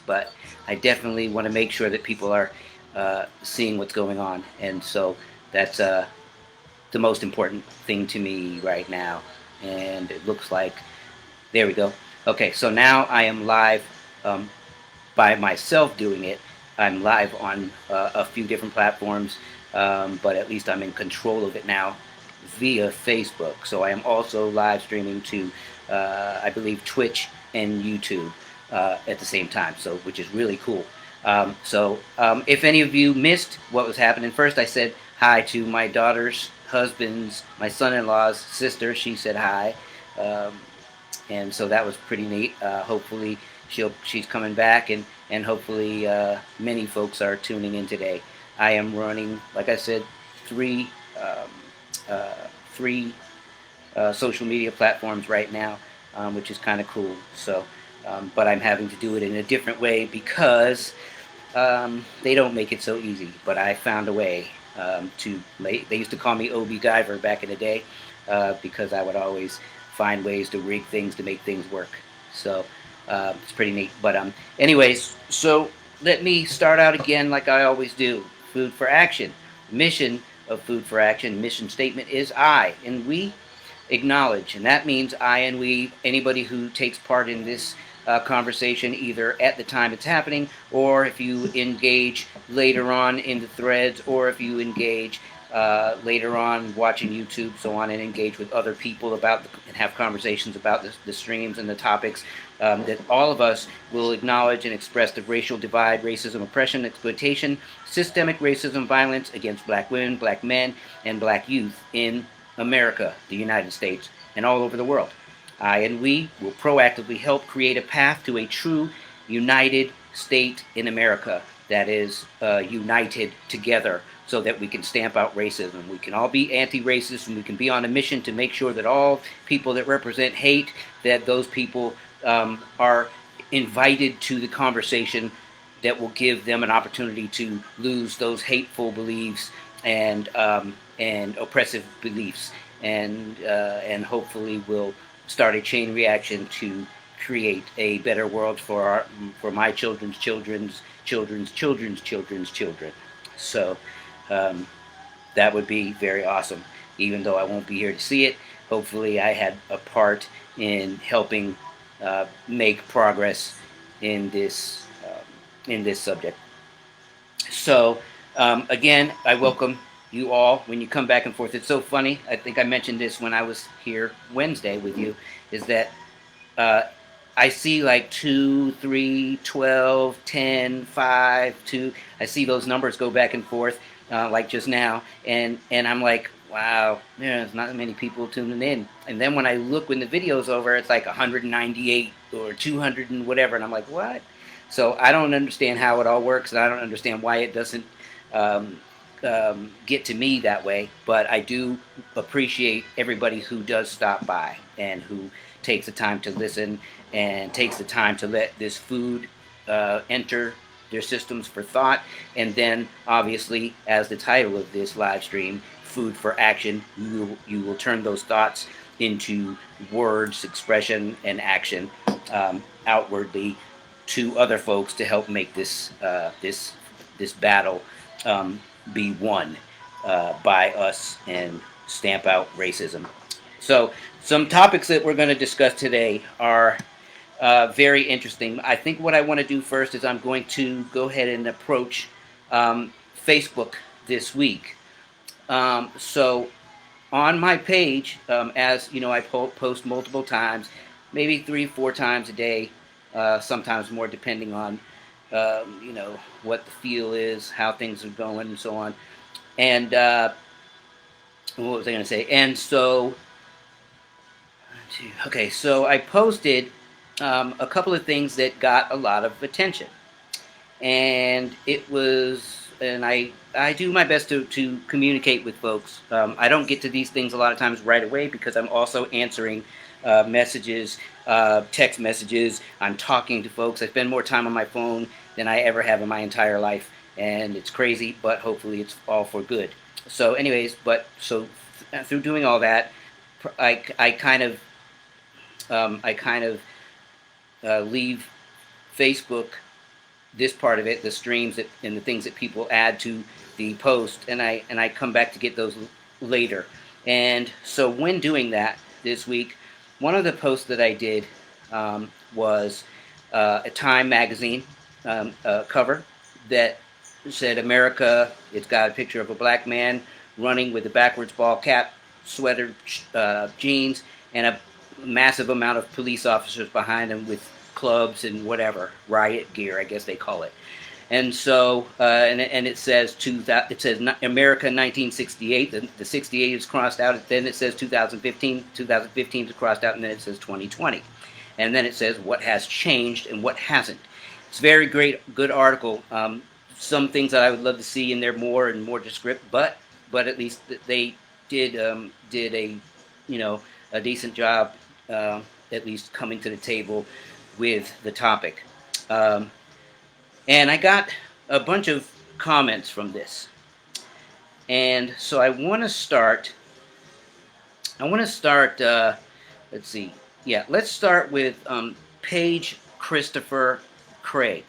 but I definitely want to make sure that people are seeing what's going on, and so that's the most important thing to me right now. And it looks like there we go. Okay, so now I am live um, by myself doing it. I'm live on a few different platforms, but at least I'm in control of it now via Facebook. So I am also live streaming to, I believe, Twitch and YouTube at the same time. So which is really cool. If any of you missed what was happening, first I said hi to my daughter's husband's, my son-in-law's sister. She said hi. Um, and so that was pretty neat. Hopefully she's coming back, and hopefully many folks are tuning in today. I am running, like I said, three um, uh, three social media platforms right now, which is kind of cool. But I'm having to do it in a different way because they don't make it so easy. But I found a way to. They used to call me OB-Guyver back in the day because I would always find ways to rig things to make things work. So it's pretty neat. But anyways, so let me start out again like I always do. Food for action. Mission of Food for Action. Mission statement is I and we acknowledge, and that means I and we, anybody who takes part in this conversation, either at the time it's happening, or if you engage later on in the threads, or if you engage later on watching YouTube, so on, and engage with other people and have conversations about the streams and the topics. That all of us will acknowledge and express the racial divide, racism, oppression, exploitation, systemic racism, violence against black women, black men, and black youth in America, the United States, and all over the world. I and we will proactively help create a path to a true united state in America that is united together so that we can stamp out racism. We can all be anti-racist, and we can be on a mission to make sure that all people that represent hate, that those people are invited to the conversation that will give them an opportunity to lose those hateful beliefs and oppressive beliefs, and hopefully will start a chain reaction to create a better world for my children's children's children's children's children's children. So um, that would be very awesome. Even though I won't be here to see it, hopefully I had a part in helping make progress in this subject. So again, I welcome you all when you come back and forth. It's so funny. I think I mentioned this when I was here Wednesday with you. Is that uh, I see like 2, 3, 12, 10, 5, 2. I see those numbers go back and forth like just now, and I'm like, wow, there's not many people tuning in. And then when I look when the video's over, it's like 198 or 200 and whatever, and I'm like, what? So I don't understand how it all works, and I don't understand why it doesn't um, get to me that way. But I do appreciate everybody who does stop by and who takes the time to listen and takes the time to let this food enter their systems for thought. And then, obviously, as the title of this live stream, Food for Action, you will turn those thoughts into words, expression, and action outwardly to other folks to help make this battle be won by us and stamp out racism. So, some topics that we're going to discuss today are very interesting. I think what I want to do first is I'm going to go ahead and approach Facebook this week. So, on my page, as you know, I post multiple times, maybe 3, 4 times a day, sometimes more, depending on what the feel is, how things are going, and so on. And what was I going to say? And so, okay, so I posted a couple of things that got a lot of attention, and I do my best to communicate with folks. I don't get to these things a lot of times right away because I'm also answering messages, text messages. I'm talking to folks. I spend more time on my phone than I ever have in my entire life, and it's crazy, but hopefully it's all for good. So, anyways, through doing all that, I kind of leave Facebook this part of it, the streams that, and the things that people add to the post, and I come back to get those later. And so when doing that this week, one of the posts that I did was a Time magazine cover that said America. It's got a picture of a black man running with a backwards ball cap, sweater, jeans, and a massive amount of police officers behind him with clubs and whatever riot gear, I guess they call it. And so, and it says America 1968. The 68 is crossed out. Then it says 2015. 2015 is crossed out, and then it says 2020. And then it says what has changed and what hasn't. It's a very good article. Some things that I would love to see in there more and more descriptive, but at least they did a a decent job, at least coming to the table with the topic. And I got a bunch of comments from this. And so I want to start, let's see. Yeah, let's start with Paige Christopher Craig.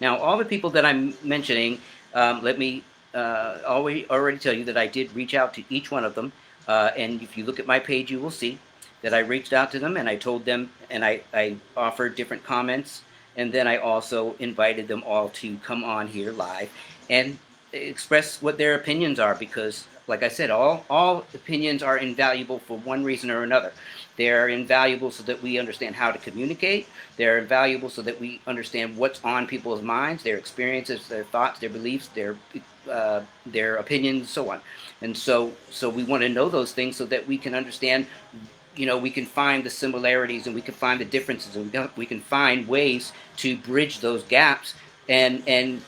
Now, all the people that I'm mentioning, let me already tell you that I did reach out to each one of them. And if you look at my page, you will see that I reached out to them and I told them, and I offered different comments. And then I also invited them all to come on here live and express what their opinions are, because, like I said, all opinions are invaluable for one reason or another. They're invaluable so that we understand how to communicate. They're invaluable so that we understand what's on people's minds, their experiences, their thoughts, their beliefs, their opinions, so on. And so we want to know those things so that we can understand. We can find the similarities and we can find the differences, and we can find ways to bridge those gaps and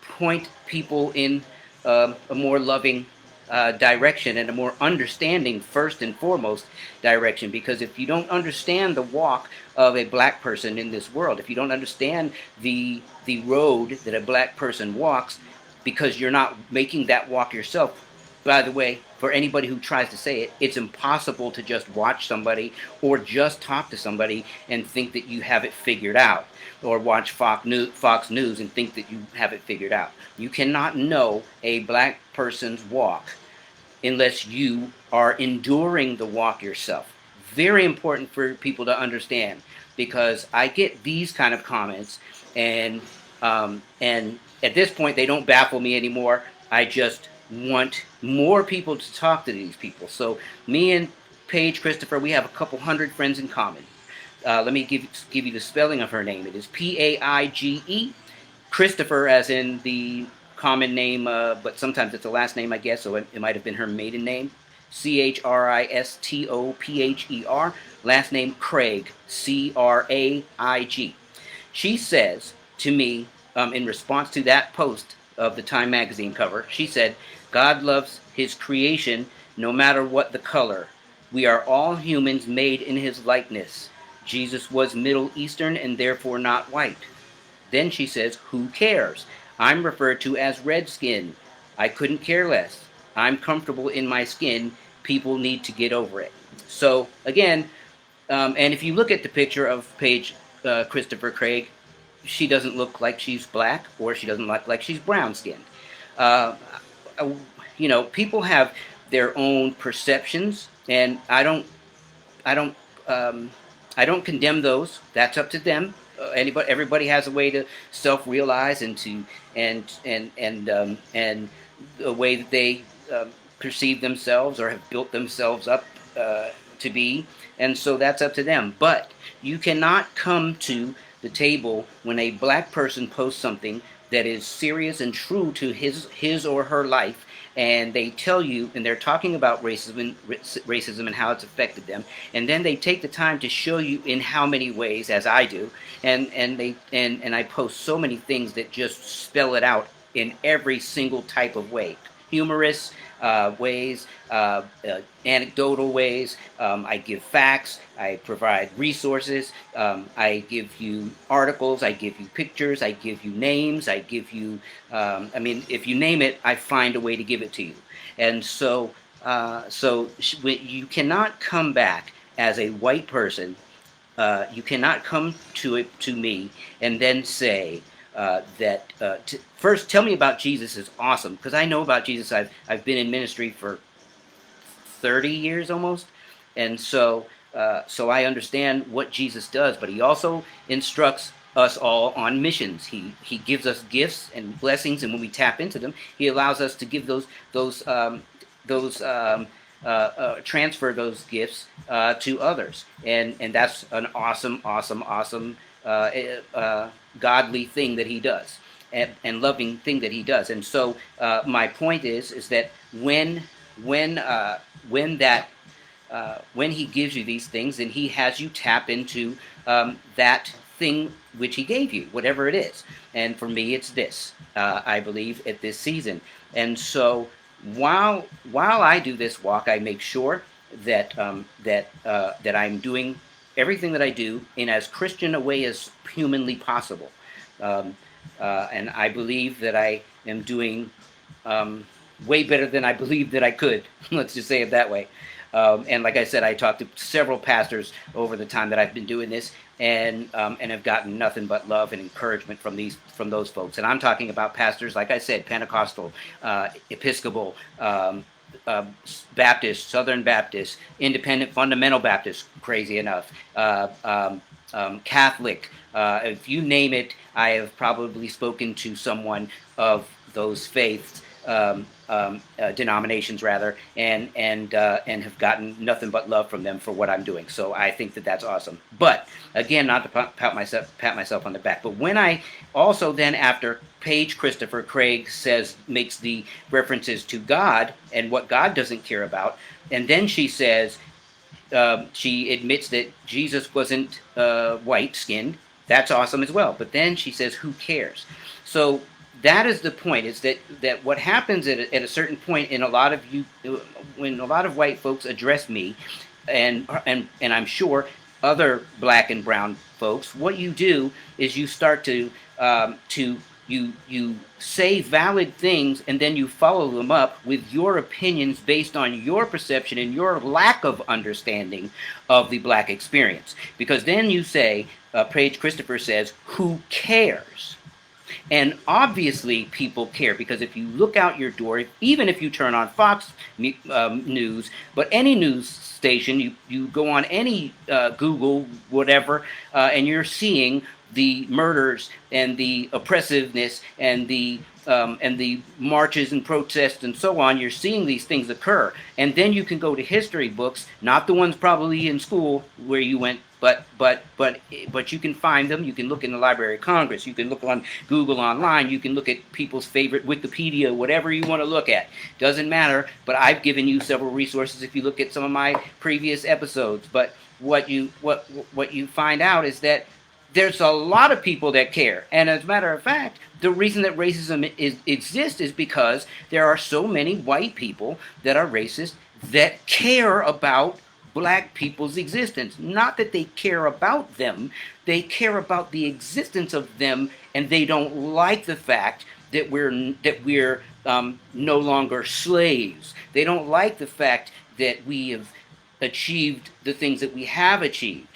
point people in a more loving direction and a more understanding, first and foremost, direction. Because if you don't understand the walk of a black person in this world, if you don't understand the road that a black person walks, because you're not making that walk yourself. By the way, for anybody who tries to say it, it's impossible to just watch somebody or just talk to somebody and think that you have it figured out, or watch Fox News and think that you have it figured out. You cannot know a black person's walk unless you are enduring the walk yourself. Very important for people to understand, because I get these kind of comments, and at this point they don't baffle me anymore. I just want more people to talk to these people. So me and Paige Christopher, we have a couple hundred friends in common. Let me give you the spelling of her name. It is Paige, Christopher as in the common name, but sometimes it's a last name, I guess, so it might have been her maiden name. Christopher, last name Craig, Craig. She says to me, in response to that post of the Time magazine cover, she said, God loves his creation no matter what the color. We are all humans made in his likeness. Jesus was Middle Eastern and therefore not white. Then she says, who cares? I'm referred to as red skin. I couldn't care less. I'm comfortable in my skin. People need to get over it. So again, and if you look at the picture of Paige Christopher Craig, she doesn't look like she's black, or she doesn't look like she's brown skinned. People have their own perceptions, and I don't condemn those. That's up to them. Everybody has a way to self-realize and the way that they perceive themselves or have built themselves up to be, and so that's up to them. But you cannot come to the table when a black person posts something that is serious and true to his or her life, and they tell you, and they're talking about racism and how it's affected them, and then they take the time to show you in how many ways, as I do, and I post so many things that just spell it out in every single type of way. Humorous ways, anecdotal ways. I give facts. I provide resources. I give you articles. I give you pictures. I give you names. I give you, if you name it, I find a way to give it to you. And so you cannot come back as a white person. You cannot come to me and then say, First, tell me about Jesus is awesome, because I know about Jesus. I've been in ministry for 30 years almost, and so I understand what Jesus does. But he also instructs us all on missions. He gives us gifts and blessings, and when we tap into them, he allows us to give those transfer those gifts to others, and that's an awesome godly thing that he does, and loving thing that he does. And so my point is that when when that when he gives you these things, and he has you tap into that thing which he gave you, whatever it is. And for me, it's this. I believe at this season, and so while I do this walk, I make sure that I'm doing everything that I do in as Christian a way as humanly possible, and I believe that I am doing way better than I believed that I could. Let's just say it that way. And like I said, I talked to several pastors over the time that I've been doing this, and have gotten nothing but love and encouragement from those folks. And I'm talking about pastors, like I said, Pentecostal, Episcopal, Baptist, Southern Baptist, Independent Fundamental Baptist, crazy enough, Catholic. If you name it, I have probably spoken to someone of those faiths, denominations rather, and have gotten nothing but love from them for what I'm doing. So I think that that's awesome. But again, not to pat myself on the back, but when I also then, after Paige Christopher Craig makes the references to God and what God doesn't care about, and then she says, she admits that Jesus wasn't white skinned. That's awesome as well. But then she says, who cares? So that is the point, is that what happens at a certain point in when a lot of white folks address me, and I'm sure other black and brown folks, what you do is you start to you say valid things, and then you follow them up with your opinions based on your perception and your lack of understanding of the black experience. Because then you say, Paige Christopher says, who cares? And obviously people care, because if you look out your door, even if you turn on Fox News, but any news station, you go on any Google, whatever, and you're seeing the murders and the oppressiveness and the marches and protests and so on. You're seeing these things occur, and then you can go to history books, not the ones probably in school where you went, but you can find them. You can look in the Library of Congress. You can look on Google online. You can look at people's favorite Wikipedia, whatever you want to look at. Doesn't matter. But I've given you several resources if you look at some of my previous episodes. But what you find out is that there's a lot of people that care. And as a matter of fact, the reason that racism exists is because there are so many white people that are racist that care about black people's existence. Not that they care about them, they care about the existence of them, and they don't like the fact that we're no longer slaves. They don't like the fact that we have achieved the things that we have achieved.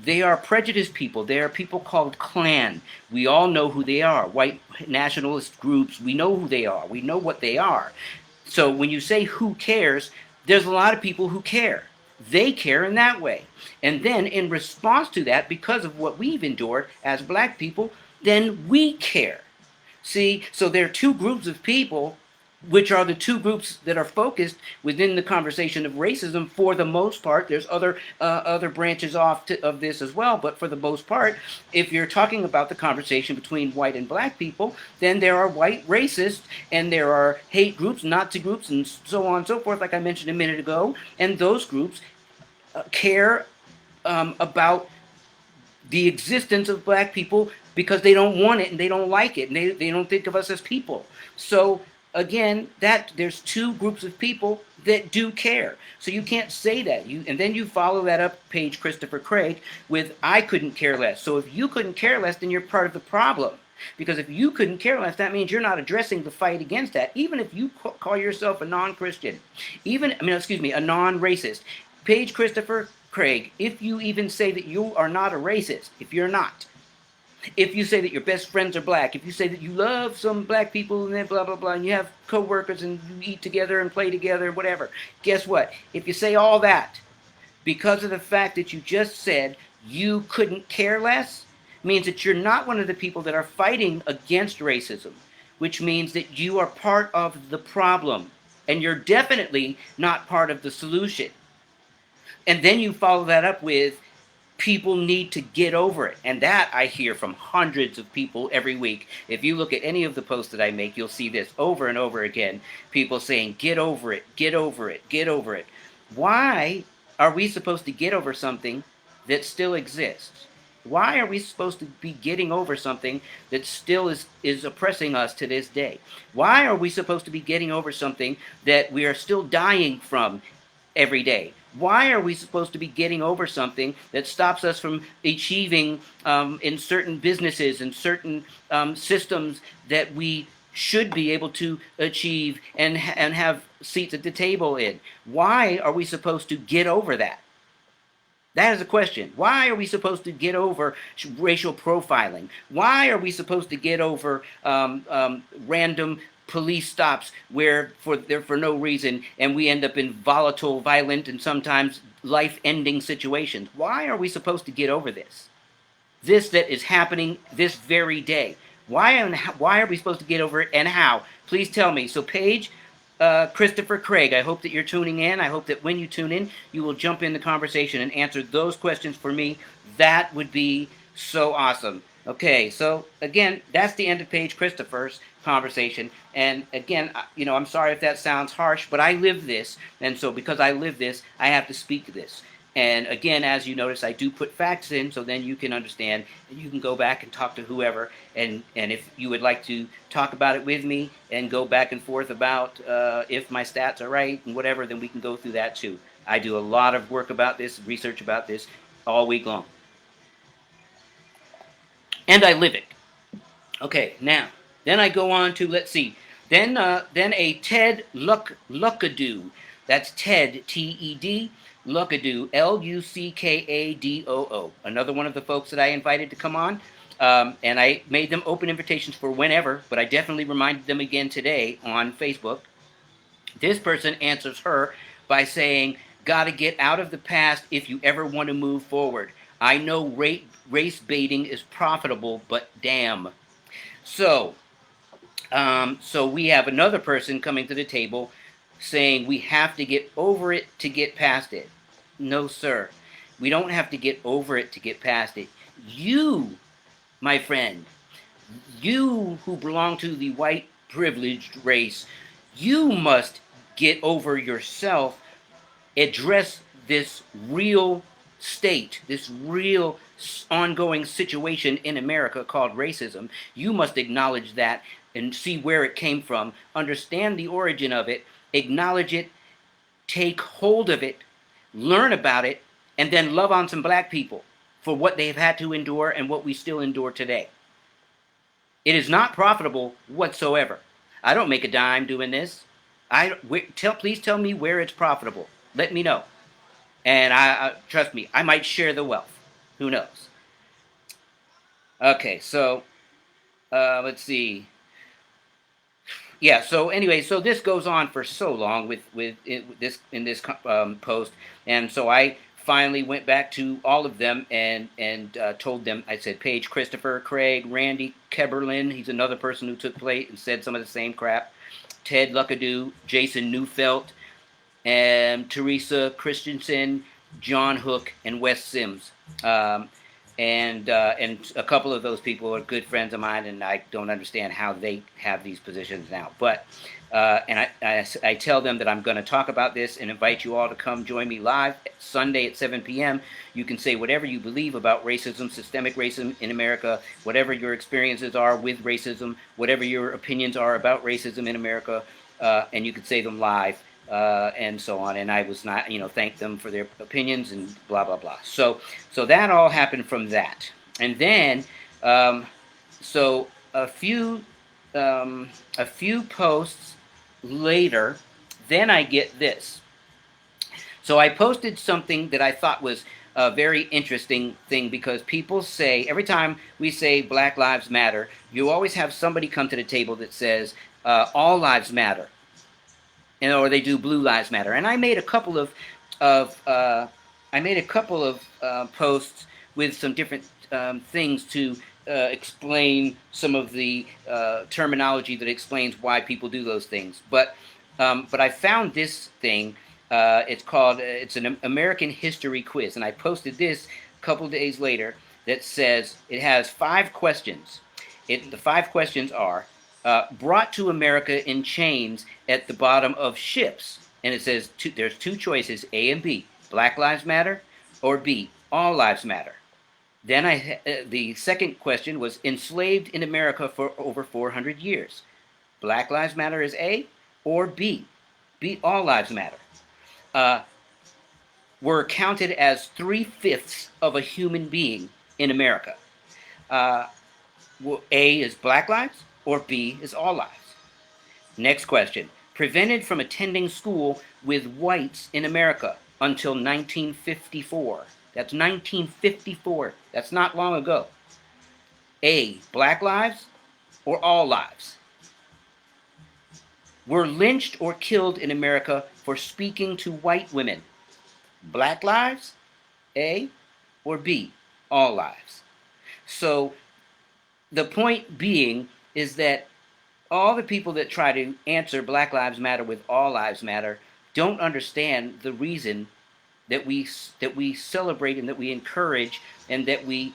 They are prejudiced people. They are people called Klan. We all know who they are. White nationalist groups, we know who they are. We know what they are. So when you say who cares, there's a lot of people who care. They care in that way. And then in response to that, because of what we've endured as black people, then we care. See, so there are two groups of people, which are the two groups that are focused within the conversation of racism for the most part. There's other branches of this as well, but for the most part, if you're talking about the conversation between white and black people, then there are white racists, and there are hate groups, Nazi groups, and so on and so forth, like I mentioned a minute ago, and those groups care about the existence of black people because they don't want it and they don't like it, and they don't think of us as people. So again, that there's two groups of people that do care. So you can't say that. And then you follow that up, Paige Christopher Craig, with I couldn't care less. So if you couldn't care less, then you're part of the problem. Because if you couldn't care less, that means you're not addressing the fight against that. Even if you call yourself a non-Christian, a non-racist, Paige Christopher Craig, if you even say that you are not a racist, if you're not, If you say that your best friends are black, if you say that you love some black people and then blah blah blah, and you have coworkers and you eat together and play together, whatever, guess what? If you say all that because of the fact that you just said you couldn't care less, means that you're not one of the people that are fighting against racism, which means that you are part of the problem, and you're definitely not part of the solution. And then you follow that up with people need to get over it. And that I hear from hundreds of people every week. If you look at any of the posts that I make, you'll see this over and over again. People saying, get over it, get over it, get over it. Why are we supposed to get over something that still exists? Why are we supposed to be getting over something that still is oppressing us to this day? Why are we supposed to be getting over something that we are still dying from every day? Why are we supposed to be getting over something that stops us from achieving in certain businesses and certain systems that we should be able to achieve and have seats at the table in? Why are we supposed to get over that? That is a question. Why are we supposed to get over racial profiling? Why are we supposed to get over random police stops where for no reason, and we end up in volatile, violent, and sometimes life-ending situations? Why are we supposed to get over this? This that is happening this very day. Why are we supposed to get over it, and how? Please tell me. So, Paige, Christopher Craig, I hope that you're tuning in. I hope that when you tune in, you will jump in the conversation and answer those questions for me. That would be so awesome. Okay, so again, that's the end of Paige Christopher's conversation. And again, I'm sorry if that sounds harsh, but I live this. And so because I live this, I have to speak to this. And again, as you notice, I do put facts in so then you can understand, and you can go back and talk to whoever. And if you would like to talk about it with me and go back and forth about if my stats are right and whatever, then we can go through that too. I do a lot of work about this, research about this all week long. And I live it. Okay, now, then I go on to, let's see, then a Ted Luckadoo. That's Ted, T-E-D, Luckadoo, Luckadoo. Another one of the folks that I invited to come on. And I made them open invitations for whenever, but I definitely reminded them again today on Facebook. This person answers her by saying, gotta get out of the past if you ever want to move forward. I know race baiting is profitable, but damn. So we have another person coming to the table saying we have to get over it to get past it. No, sir. We don't have to get over it to get past it. You, my friend, you who belong to the white privileged race, you must get over yourself, address this real state, this real ongoing situation in America called racism. You must acknowledge that and see where it came from, understand the origin of it, acknowledge it, take hold of it, learn about it, and then love on some black people for what they've had to endure and what we still endure today. It is not profitable whatsoever. I don't make a dime doing this. Please tell me where it's profitable. Let me know. And I trust me, I might share the wealth. Who knows? Okay, so let's see. Yeah. So anyway, so this goes on for so long with this post, and so I finally went back to all of them and told them. I said, Paige, Christopher, Craig, Randy, Keberlin. He's another person who took plate and said some of the same crap. Ted Luckadoo, Jason Neufeld, and Teresa Christensen, John Hook, and Wes Sims. And a couple of those people are good friends of mine, and I don't understand how they have these positions now. But and I tell them that I'm going to talk about this and invite you all to come join me live Sunday at 7 p.m. You can say whatever you believe about racism, systemic racism in America, whatever your experiences are with racism, whatever your opinions are about racism in America, and you can say them live. And so on, and I was not, thank them for their opinions and blah blah blah. So that all happened from that, and then so a few posts later, then I get this. So I posted something that I thought was a very interesting thing because people say, every time we say Black Lives Matter, you always have somebody come to the table that says all lives matter, or they do Blue Lives Matter. And I made a couple of posts with some different things to explain some of the terminology that explains why people do those things. But I found this thing. It's an American history quiz, and I posted this a couple days later. That says it has 5 questions. The 5 questions are brought to America in chains at the bottom of ships, and it says there's 2 choices, A and B: Black Lives Matter, or B, All Lives Matter. Then the second question was enslaved in America for over 400 years. Black Lives Matter is A, or B, All Lives Matter. Were counted as 3/5 of a human being in America. A is Black Lives, or B is All Lives. Next question. Prevented from attending school with whites in America until 1954. That's 1954. That's not long ago. A, Black Lives, or All Lives. Were lynched or killed in America for speaking to white women. Black Lives, A, or B, All Lives. So the point being is that all the people that try to answer Black Lives Matter with All Lives Matter don't understand the reason that we celebrate and that we encourage and that we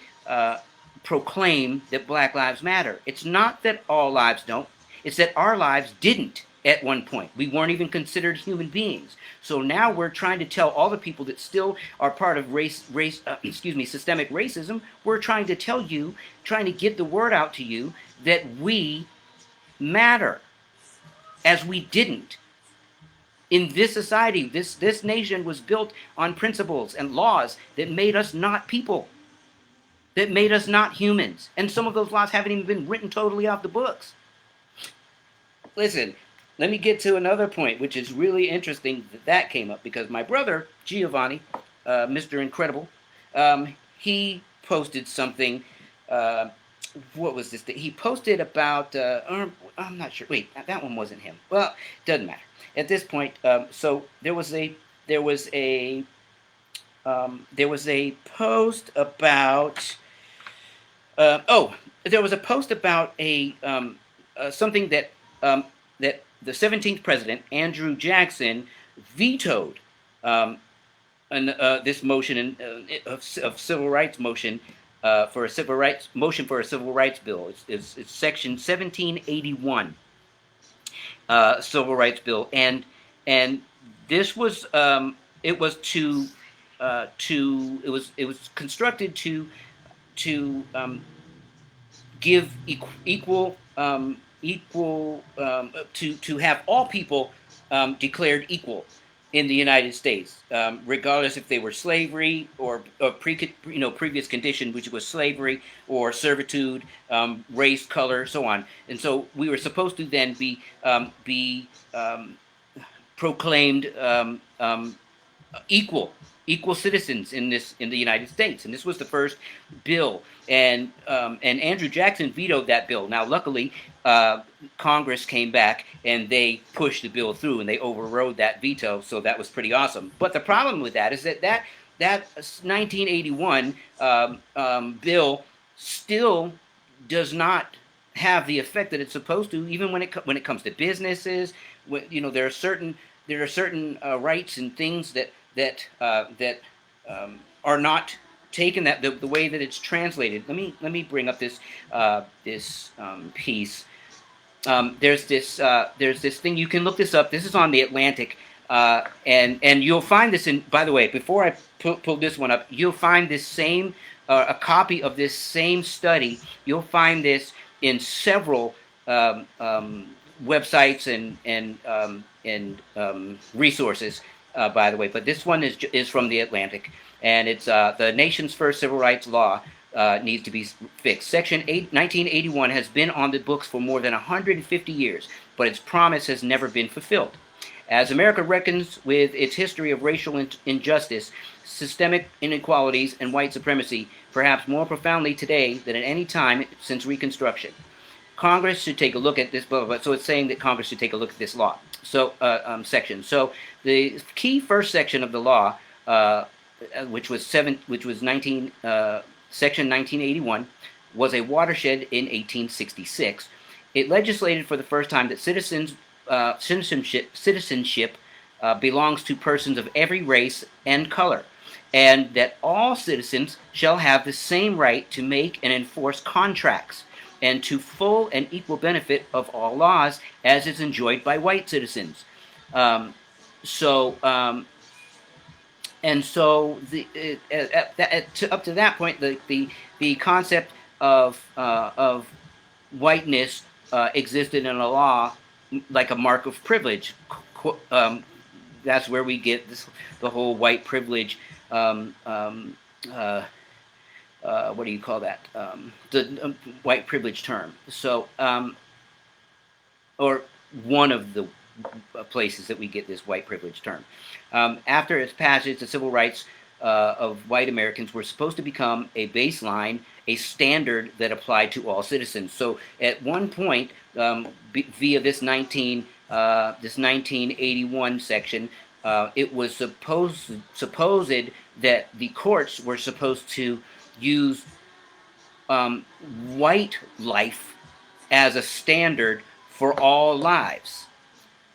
proclaim that Black Lives Matter. It's not that all lives don't. It's that our lives didn't at one point. We weren't even considered human beings. So now we're trying to tell all the people that still are part of systemic racism. We're trying to tell you, trying to get the word out to you that we matter, as we didn't. In this society, this nation was built on principles and laws that made us not people, that made us not humans. And some of those laws haven't even been written totally off the books. Listen, let me get to another point, which is really interesting that came up because my brother, Giovanni, Mr. Incredible, he posted something. What was this thing? He posted about, I'm not sure. Wait, that one wasn't him. Well, doesn't matter. At this point, so there was a post about, there was a post about something that that the 17th president, Andrew Jackson, vetoed this motion of civil rights motion for a civil rights bill. It's section 1781 civil rights bill, and this was it was constructed to give equal to have all people declared equal in the United States, regardless if they were slavery or previous condition, which was slavery or servitude, race, color, so on. And so we were supposed to then be proclaimed equal citizens in the United States. And this was the first bill, and Andrew Jackson vetoed that bill. Now, luckily, Congress came back and they pushed the bill through and they overrode that veto, so that was pretty awesome. But the problem with that is that 1981 bill still does not have the effect that it's supposed to, even when it comes to businesses. There are certain rights and things that are not taken the way that it's translated. Let me bring up this piece. There's this thing, you can look this up. This is on the Atlantic, and you'll find this in. By the way, before I pull this one up, you'll find this same a copy of this same study. You'll find this in several websites and resources. By the way, but this one is from the Atlantic, and it's the nation's first civil rights law needs to be fixed. Section 1981 has been on the books for more than 150 years, but its promise has never been fulfilled. As America reckons with its history of racial injustice, systemic inequalities, and white supremacy, perhaps more profoundly today than at any time since Reconstruction. Congress should take a look at this, blah, blah, blah. So it's saying that Congress should take a look at this law. So, section. So the key first section of the law, which was section 1981, was a watershed in 1866. It legislated for the first time that citizenship belongs to persons of every race and color, and that all citizens shall have the same right to make and enforce contracts, and to full and equal benefit of all laws as is enjoyed by white citizens. Um, so, and so up to that point, the concept of whiteness existed in a law like a mark of privilege. That's where we get the whole white privilege. What do you call that? The white privilege term. So, or one of the places that we get this white privilege term. After its passage, the civil rights of white Americans were supposed to become a baseline, a standard that applied to all citizens. So, at one point, via this 1981 section, it was supposed that the courts were supposed to use white life as a standard for all lives,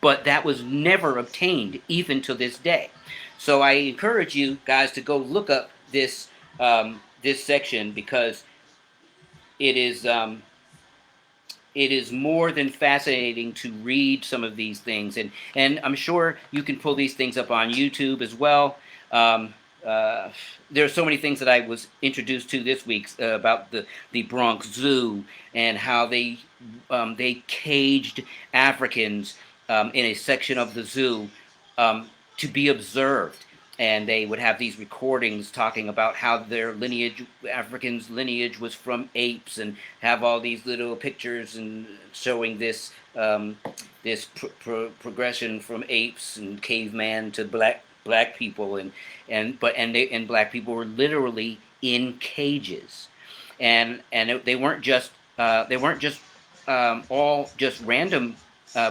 but that was never obtained even to this day. So I encourage you guys to go look up this this section, because it is more than fascinating to read some of these things, and I'm sure you can pull these things up on YouTube as well. There are so many things that I was introduced to this week about the Bronx Zoo, and how they caged Africans in a section of the zoo to be observed, and they would have these recordings talking about how their lineage, Africans' lineage, was from apes, and have all these little pictures and showing this progression from apes and caveman to black people, and black people were literally in cages, and they weren't just all just random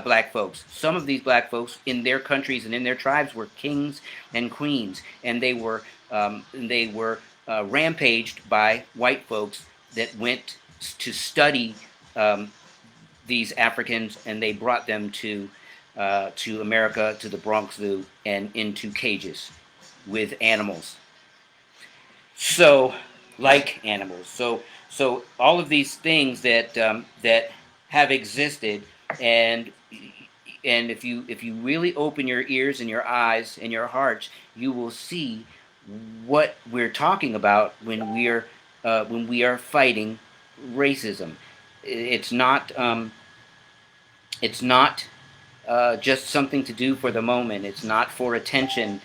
black folks. Some of these black folks in their countries and in their tribes were kings and queens, and they were rampaged by white folks that went to study these Africans, and they brought them to America, to the Bronx Zoo, and into cages with animals. So, like animals. So all of these things that have existed, and if you really open your ears and your eyes and your hearts, you will see what we're talking about when we are fighting racism. It's not just something to do for the moment. It's not for attention.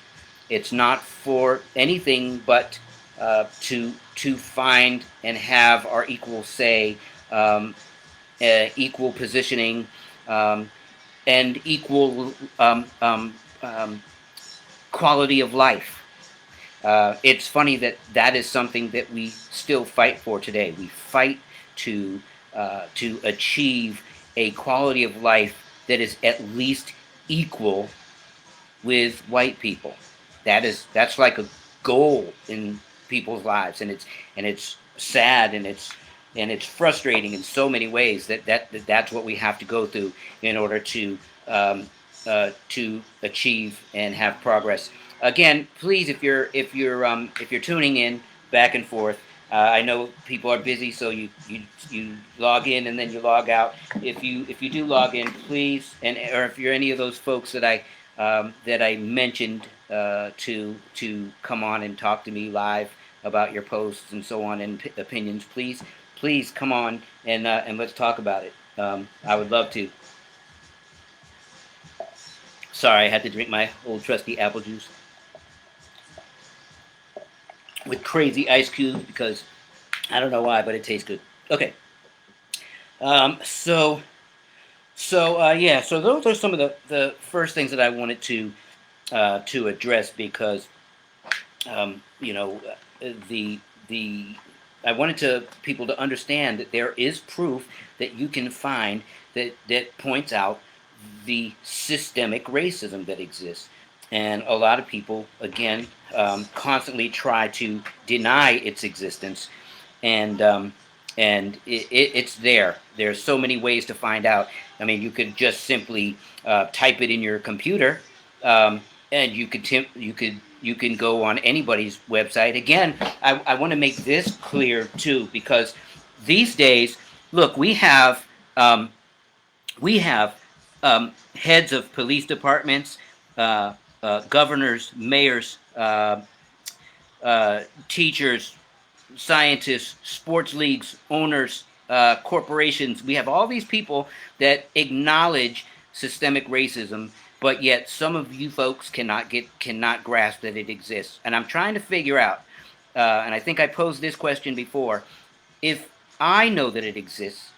It's not for anything but to find and have our equal say, equal positioning, and equal quality of life. It's funny that is something that we still fight for today. We fight to achieve a quality of life that is at least equal with white people. That's like a goal in people's lives, and it's sad, and it's frustrating in so many ways that's what we have to go through in order to achieve and have progress. Again, please, if you're tuning in back and forth, I know people are busy, so you log in and then you log out. If you do log in, please, or if you're any of those folks that I mentioned to come on and talk to me live about your posts and so on, and opinions, please come on and let's talk about it. I would love to. Sorry, I had to drink my old trusty apple juice with crazy ice cubes, because I don't know why, but it tastes good. Okay. So So yeah, so those are some of the first things that I wanted to address because you know the I wanted to people to understand that there is proof that you can find that points out the systemic racism that exists, and a lot of people again constantly try to deny its existence, and it's there. There's so many ways to find out. I mean, you could just simply type it in your computer, and you can go on anybody's website. Again, I want to make this clear too, because these days, look, um, we have heads of police departments, uh, governors, mayors, teachers, scientists, sports leagues, owners, corporations. We have all these people that acknowledge systemic racism, but yet some of you folks cannot grasp that it exists. And I'm trying to figure out, and I think I posed this question before, if I know that it exists,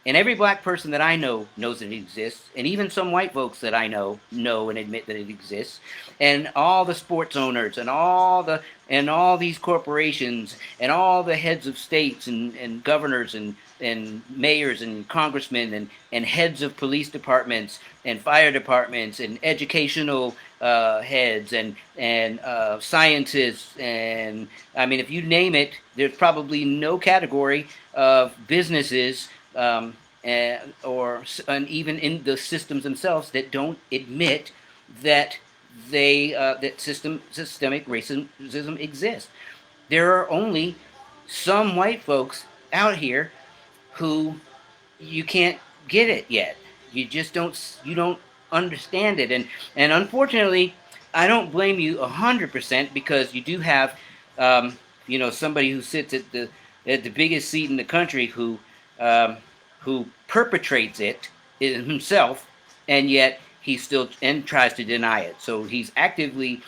and every black person that I know knows that it exists, and even some white folks that I know and admit that it exists, and all the sports owners and all these corporations and all the heads of states and governors and mayors and congressmen and heads of police departments and fire departments and educational heads and scientists, and I mean, if you name it, there's probably no category of businesses, and even in the systems themselves that don't admit that that systemic racism exists. There are only some white folks out here who you can't get it yet. You don't understand it, and unfortunately, I don't blame you 100% because you do have somebody who sits at the biggest seat in the country um, who perpetrates it himself, and yet he still and tries to deny it. So he's actively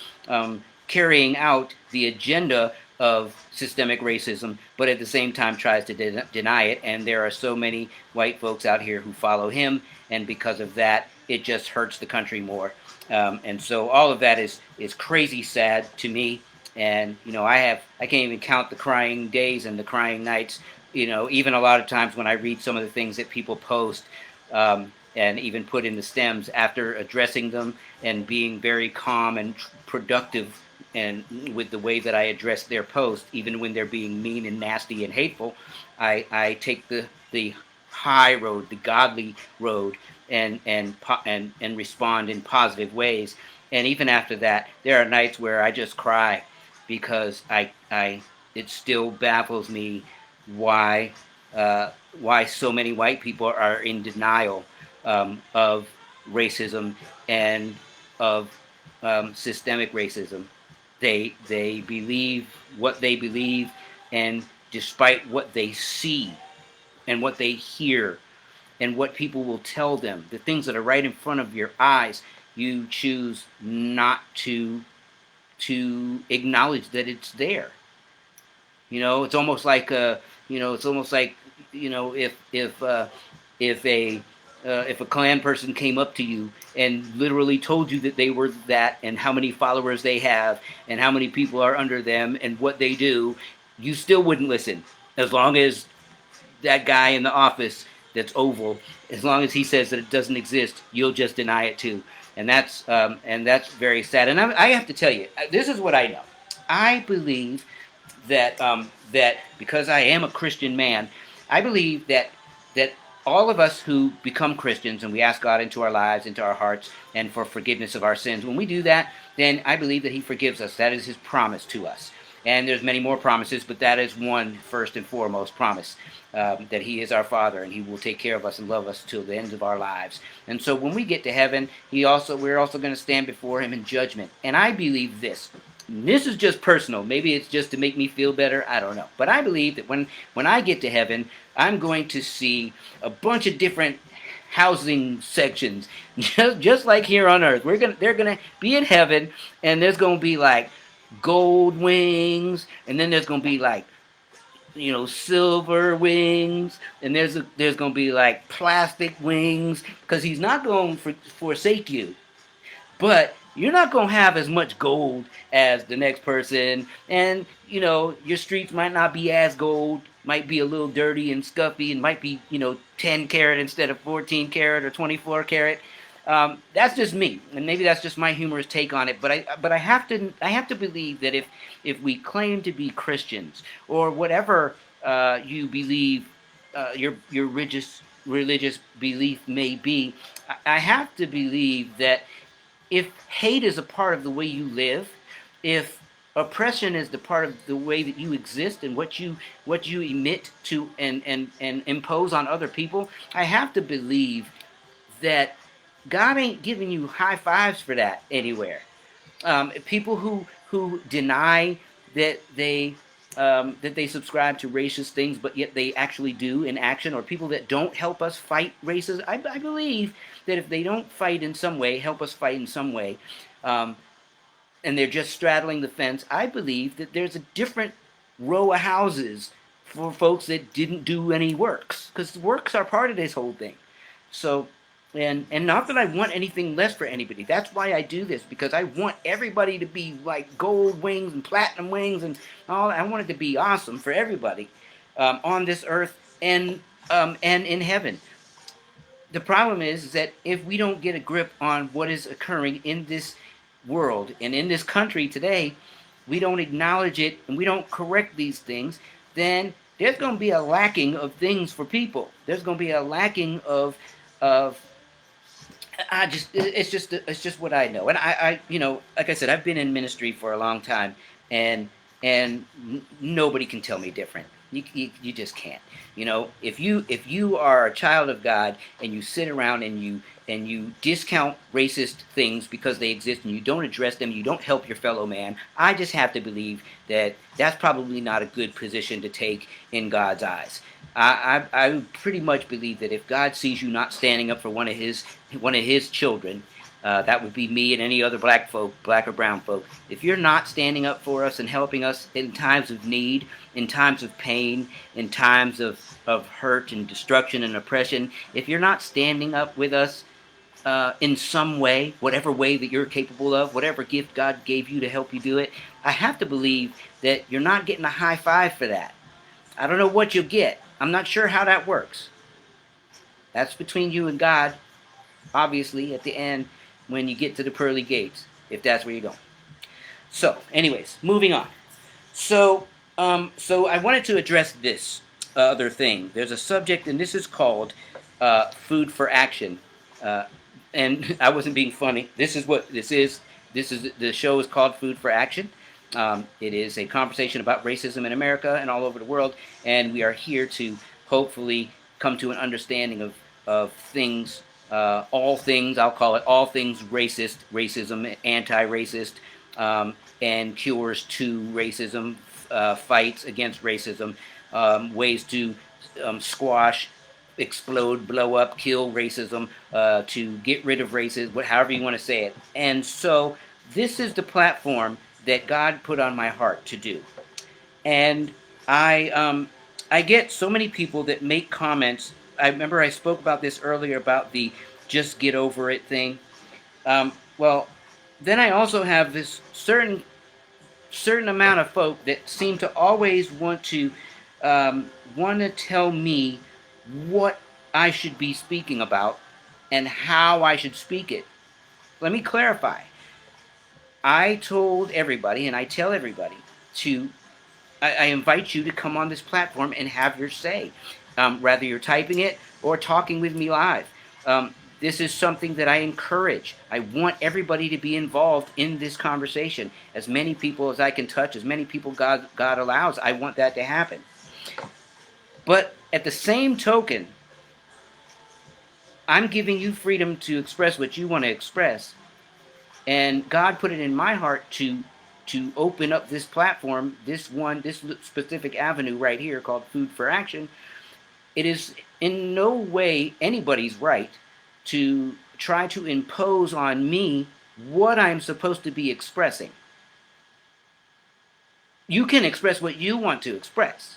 carrying out the agenda of systemic racism, but at the same time tries to deny it. And there are so many white folks out here who follow him, and because of that, it just hurts the country more. And so all of that is crazy sad to me. And I can't even count the crying days and the crying nights. Even a lot of times when I read some of the things that people post, and even put in the stems after addressing them and being very calm and productive, and with the way that I address their post, even when they're being mean and nasty and hateful, I take the high road, the godly road, and respond in positive ways. And even after that, there are nights where I just cry because I it still baffles me why why so many white people are in denial of racism and of systemic racism. They believe what they believe, and despite what they see and what they hear and what people will tell them, the things that are right in front of your eyes, you choose not to acknowledge that it's there. It's almost like it's almost like if if a Klan person came up to you and literally told you that they were that and how many followers they have and how many people are under them and what they do, you still wouldn't listen, as long as that guy in the office that's oval, as long as he says that it doesn't exist, you'll just deny it too. And that's very sad. And I have to tell you, this is what I know. I believe that because I am a Christian man, I believe that all of us who become Christians and we ask God into our lives, into our hearts, and for forgiveness of our sins, when we do that, then I believe that He forgives us. That is His promise to us. And there's many more promises, but that is one first and foremost promise, that He is our Father and He will take care of us and love us till the end of our lives. And so when we get to heaven, we're also going to stand before Him in judgment. And I believe this. This is just personal. Maybe it's just to make me feel better. I don't know. But I believe that when I get to heaven, I'm going to see a bunch of different housing sections, just like here on earth. They're gonna be in heaven, and there's gonna be like gold wings, and then there's gonna be like silver wings, and there's gonna be like plastic wings, because he's not going to forsake you, but you're not going to have as much gold as the next person, and your streets might not be as gold, might be a little dirty and scuffy, and might be 10 carat instead of 14 carat or 24 carat. That's just me, and maybe that's just my humorous take on it. But I have to believe that if we claim to be Christians, or whatever you believe, your religious belief may be, I have to believe that if hate is a part of the way you live, if oppression is the part of the way that you exist and what you emit to and impose on other people, I have to believe that God ain't giving you high fives for that anywhere. People who deny that they subscribe to racist things, but yet they actually do in action, or people that don't help us fight racism. I believe that if they don't fight in some way, help us fight in some way, um, and they're just straddling the fence, I believe that there's a different row of houses for folks that didn't do any works, because works are part of this whole thing. So, and not that I want anything less for anybody. That's why I do this, because I want everybody to be like gold wings and platinum wings and all. I want it to be awesome for everybody, on this earth and in heaven. The problem is that if we don't get a grip on what is occurring in this world and in this country today, we don't acknowledge it and we don't correct these things, then there's going to be a lacking of things for people. There's going to be a lacking of it's just what I know. And like I said, I've been in ministry for a long time, and nobody can tell me different. You just can't. If you are a child of God and you sit around and you discount racist things because they exist, and you don't address them, you don't help your fellow man, I just have to believe that that's probably not a good position to take in God's eyes. I pretty much believe that if God sees you not standing up for one of his children, that would be me and any other black folk, black or brown folk. If you're not standing up for us and helping us in times of need, in times of pain, in times of hurt and destruction and oppression, if you're not standing up with us in some way, whatever way that you're capable of, whatever gift God gave you to help you do it, I have to believe that you're not getting a high five for that. I don't know what you'll get. I'm not sure how that works. That's between you and God, obviously, at the end when you get to the pearly gates, if that's where you're going. So, anyways, moving on. So I wanted to address this other thing. There's a subject, and this is called food for action. And I wasn't being funny. This is what this is. The show is called Food for Action. It is a conversation about racism in America and all over the world, and we are here to hopefully come to an understanding of things, all things, I'll call it all things racist, racism, anti-racist, and cures to racism, fights against racism, ways to squash, explode, blow up, kill racism, to get rid of racism, however you want to say it. And so this is the platform that God put on my heart to do. And I get so many people that make comments. I remember I spoke about this earlier about the just get over it thing. Well, then I also have this certain amount of folk that seem to always want to tell me what I should be speaking about and how I should speak it. Let me clarify. I told everybody, and I tell everybody, I invite you to come on this platform and have your say, whether you're typing it or talking with me live. This is something that I encourage. I want everybody to be involved in this conversation. As many people as I can touch, as many people God allows, I want that to happen. But at the same token, I'm giving you freedom to express what you want to express. And God put it in my heart to open up this platform, this specific avenue right here called Food for Action. It is in no way anybody's right to try to impose on me what I'm supposed to be expressing. You can express what you want to express.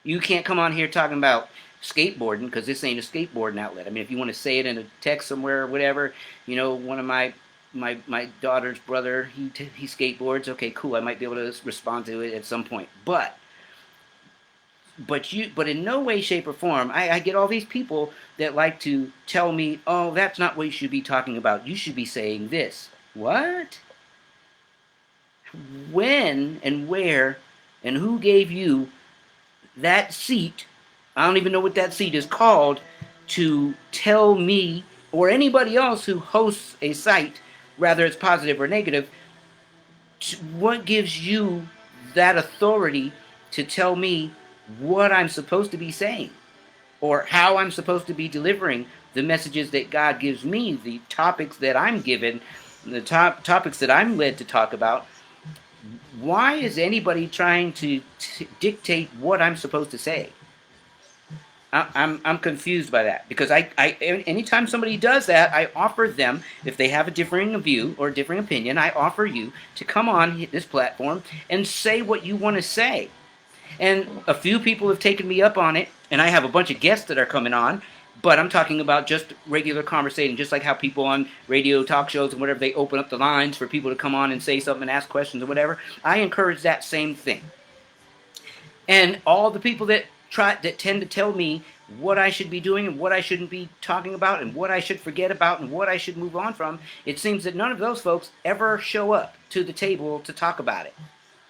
You can't come on here talking about skateboarding because this ain't a skateboarding outlet. I mean, if you want to say it in a text somewhere or whatever, one of my daughter's brother, he skateboards. Okay, cool. I might be able to respond to it at some point. But in no way, shape, or form, I get all these people that like to tell me, oh, that's not what you should be talking about. You should be saying this. What? When and where and who gave you that seat? I don't even know what that seat is called, to tell me or anybody else who hosts a site, whether it's positive or negative, what gives you that authority to tell me what I'm supposed to be saying or how I'm supposed to be delivering the messages that God gives me, the topics that I'm given, the topics that I'm led to talk about? Why is anybody trying to dictate what I'm supposed to say? I'm confused by that, because anytime somebody does that, I offer them, if they have a differing view or a differing opinion, I offer you to come on this platform and say what you want to say. And a few people have taken me up on it, and I have a bunch of guests that are coming on, but I'm talking about just regular conversation, just like how people on radio talk shows and whatever, they open up the lines for people to come on and say something and ask questions or whatever. I encourage that same thing. And all the people that tend to tell me what I should be doing and what I shouldn't be talking about and what I should forget about and what I should move on from, it seems that none of those folks ever show up to the table to talk about it.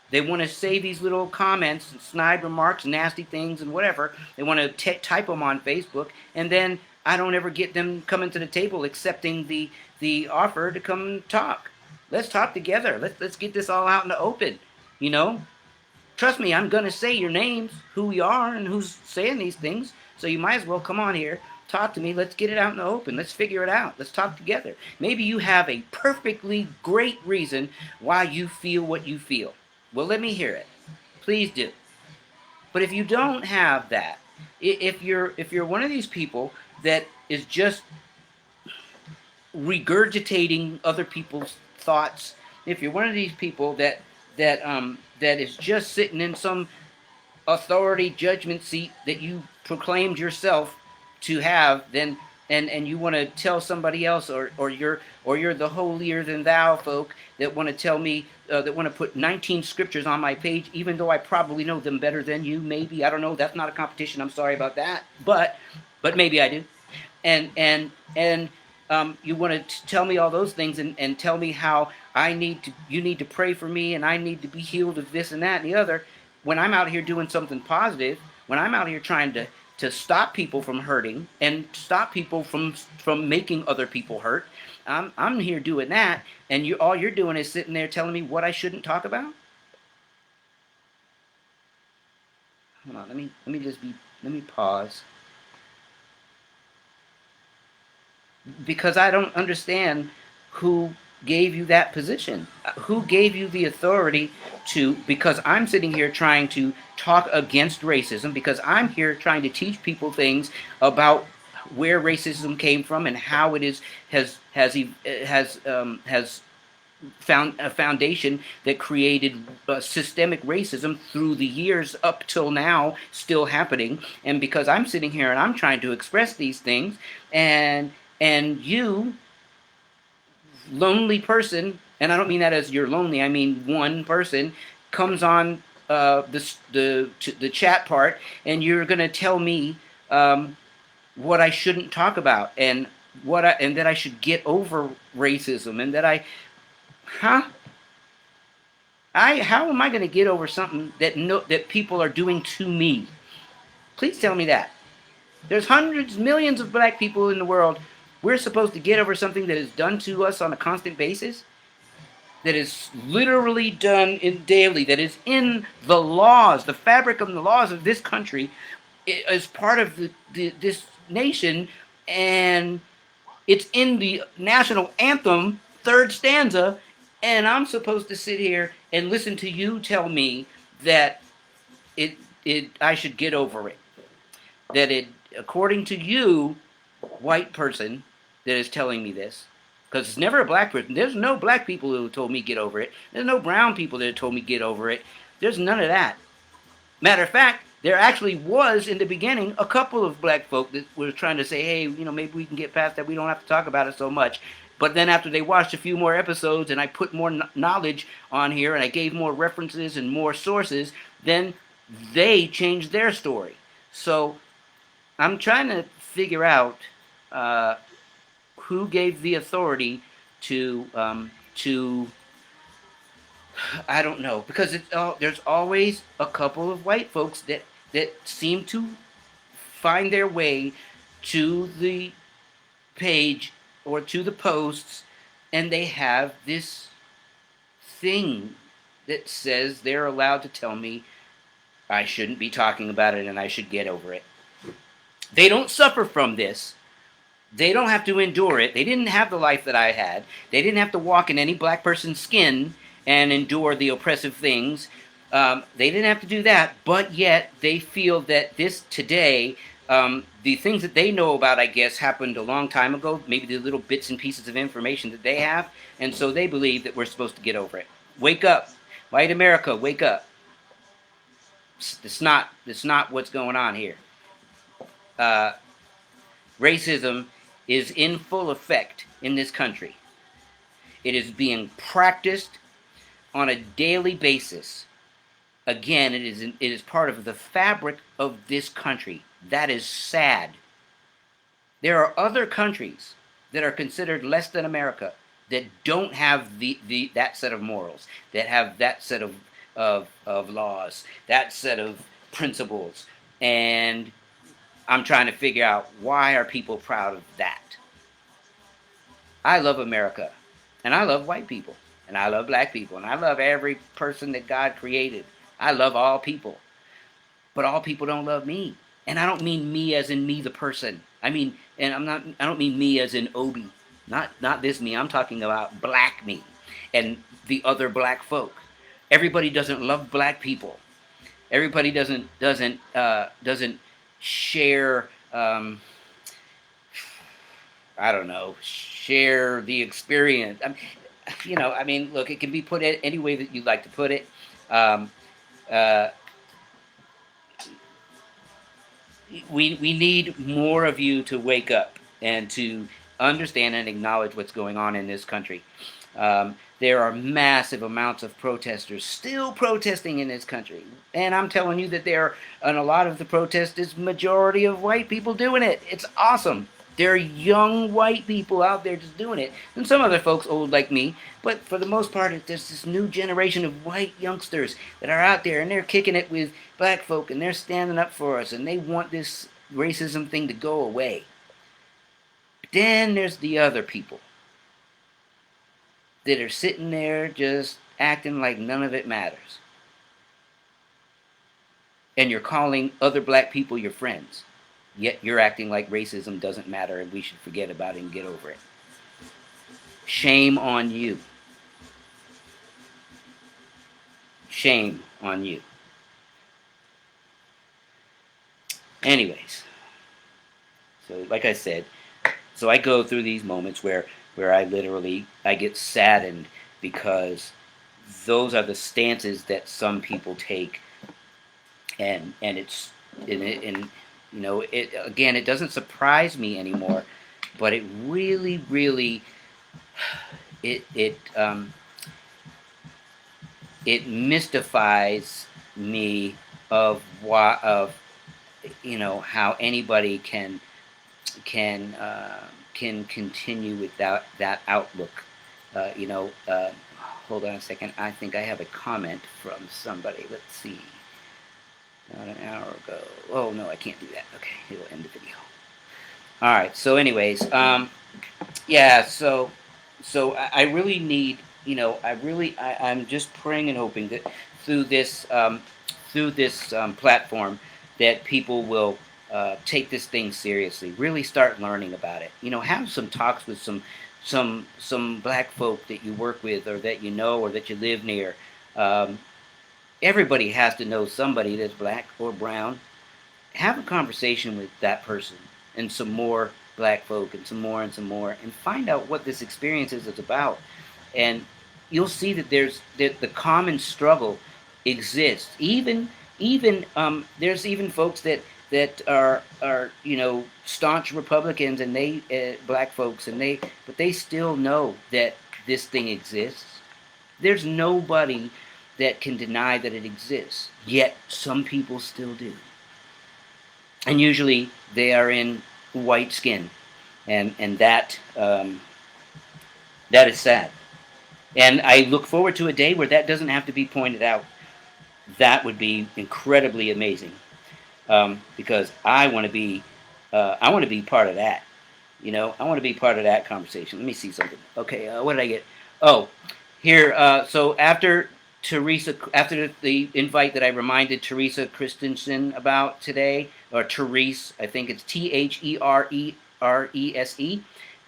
They want to say these little comments and snide remarks, nasty things and whatever. They want to type them on Facebook, and then I don't ever get them coming to the table accepting the offer to come talk. Let's talk together. Let's get this all out in the open, you know? Trust me, I'm going to say your names, who we are, and who's saying these things. So you might as well come on here, talk to me. Let's get it out in the open. Let's figure it out. Let's talk together. Maybe you have a perfectly great reason why you feel what you feel. Well, let me hear it. Please do. But if you don't have that, if you're one of these people that is just regurgitating other people's thoughts, if you're one of these people that is just sitting in some authority judgment seat that you proclaimed yourself to have, then and you want to tell somebody else, or you're the holier than thou folk that want to tell me, that want to put 19 scriptures on my page, even though I probably know them better than you. Maybe, I don't know. That's not a competition. I'm sorry about that, but maybe I do. And you want to tell me all those things, and tell me how you need to pray for me, and I need to be healed of this and that and the other, when I'm out here doing something positive, when I'm out here trying to stop people from hurting and stop people from making other people hurt. I'm here doing that, and all you're doing is sitting there telling me what I shouldn't talk about. Hold on, let me pause, because I don't understand who gave you that position. Who gave you the authority to, because I'm sitting here trying to talk against racism, because I'm here trying to teach people things about where racism came from and how it has found a foundation that created systemic racism through the years up till now, still happening. And because I'm sitting here and I'm trying to express these things, and you, lonely person, and I don't mean that as you're lonely, I mean one person comes on the chat part, and you're going to tell me what I shouldn't talk about, and that I should get over racism, and that how am I going to get over something that people are doing to me? Please tell me that. There's hundreds, millions of black people in the world. We're supposed to get over something that is done to us on a constant basis, that is literally done daily, that is in the laws, the fabric of the laws of this country, as part of this nation, and it's in the national anthem, third stanza, and I'm supposed to sit here and listen to you tell me that I should get over it. That according to you, white person that is telling me this, because it's never a black person. There's no black people who told me get over it. There's no brown people that told me get over it. There's none of that. Matter of fact, There actually was in the beginning a couple of black folk that were trying to say, hey, maybe we can get past that. We don't have to talk about it so much. But then after they watched a few more episodes and I put more knowledge on here and I gave more references and more sources, then they changed their story. So I'm trying to figure out uh, who gave the authority to I don't know, because there's always a couple of white folks that seem to find their way to the page or to the posts, and they have this thing that says they're allowed to tell me I shouldn't be talking about it and I should get over it. They don't suffer from this. They don't have to endure it. They didn't have the life that I had. They didn't have to walk in any black person's skin and endure the oppressive things. They didn't have to do that, but yet they feel that this today, the things that they know about, I guess, happened a long time ago, maybe the little bits and pieces of information that they have, and so they believe that we're supposed to get over it. Wake up. White America, wake up. It's not what's going on here. Racism is in full effect in this country. It is being practiced on a daily basis. Again, it is part of the fabric of this country. That is sad. There are other countries that are considered less than America that don't have that set of morals, that have that set of laws, that set of principles, and I'm trying to figure out, why are people proud of that? I love America, and I love white people, and I love black people, and I love every person that God created. I love all people, but all people don't love me. And I don't mean me as in me the person. I don't mean me as in Obi. Not this me. I'm talking about black me and the other black folk. Everybody doesn't love black people. Everybody doesn't share. I don't know. Share the experience. Look, it can be put any way that you'd like to put it. We need more of you to wake up and to understand and acknowledge what's going on in this country. There are massive amounts of protesters still protesting in this country. And I'm telling you that and a lot of the protest is majority of white people doing it. It's awesome. There are young white people out there just doing it. And some other folks old like me. But for the most part, there's this new generation of white youngsters that are out there, and they're kicking it with black folk, and they're standing up for us, and they want this racism thing to go away. But then there's the other people that are sitting there just acting like none of it matters. And you're calling other black people your friends. Yet you're acting like racism doesn't matter and we should forget about it and get over it. Shame on you. Shame on you. Anyways, so like I said, so I go through these moments where I get saddened because those are the stances that some people take, and it doesn't surprise me anymore, but it really it mystifies me of how anybody can continue with that outlook. Hold on a second. I think I have a comment from somebody. Let's see. About an hour ago. Oh no, I can't do that. Okay, it'll end the video. All right. So, anyways, yeah. So I really need, I'm just praying and hoping that through this platform that people will take this thing seriously. Really start learning about it. Have some talks with some black folk that you work with, or that you know, or that you live near. Everybody has to know somebody that's black or brown. Have a conversation with that person and some more black folk and some more, and find out what this experience is about. And you'll see that the common struggle exists, even even there's even folks that are staunch Republicans, and they black folks, and they still know that this thing exists. There's nobody that can deny that it exists. Yet some people still do, and usually they are in white skin, and that is sad. And I look forward to a day where that doesn't have to be pointed out. That would be incredibly amazing, because I want to be part of that. I want to be part of that conversation. Let me see something. Okay, what did I get? Oh, here. So after the invite that I reminded Teresa Christensen about today, or Therese, I think it's Therese,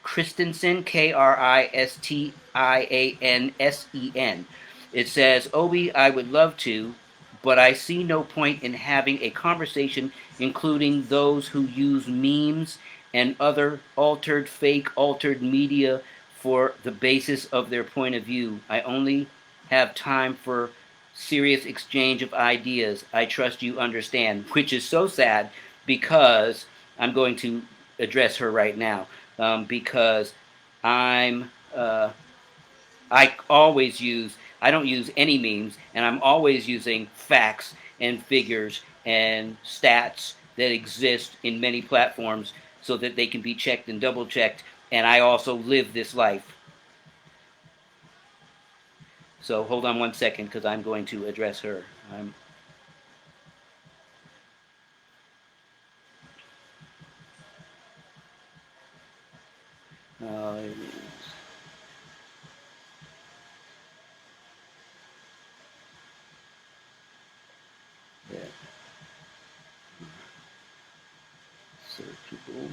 Christensen, Kristiansen. It says, Obi, I would love to, but I see no point in having a conversation including those who use memes and other altered media for the basis of their point of view. I only have time for serious exchange of ideas. I trust you understand, which is so sad, because I'm going to address her right now, because I'm I always use I don't use any memes, and I'm always using facts and figures and stats that exist in many platforms so that they can be checked and double checked. And I also live this life. So hold on one second, because I'm going to address her. Uh, yeah. So people.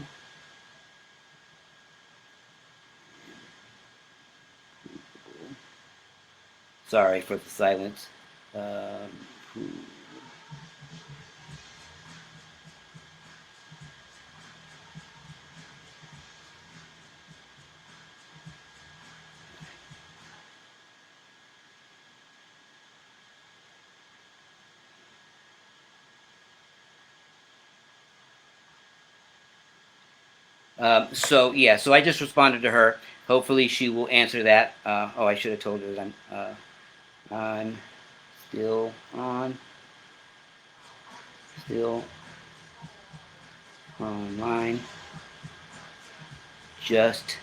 Sorry for the silence. Who So yeah, so I just responded to her. Hopefully she will answer that. Oh, I should have told her that I'm still on, still online. Just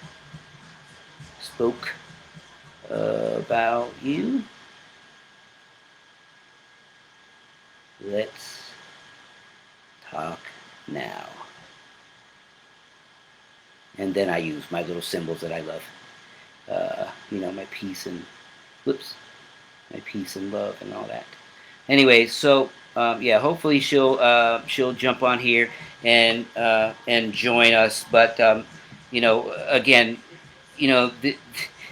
spoke about you. Let's talk now. And then I use my little symbols that I love. My peace and whoops, my peace and love and all that. Anyway, so yeah, hopefully she'll jump on here and join us. But again,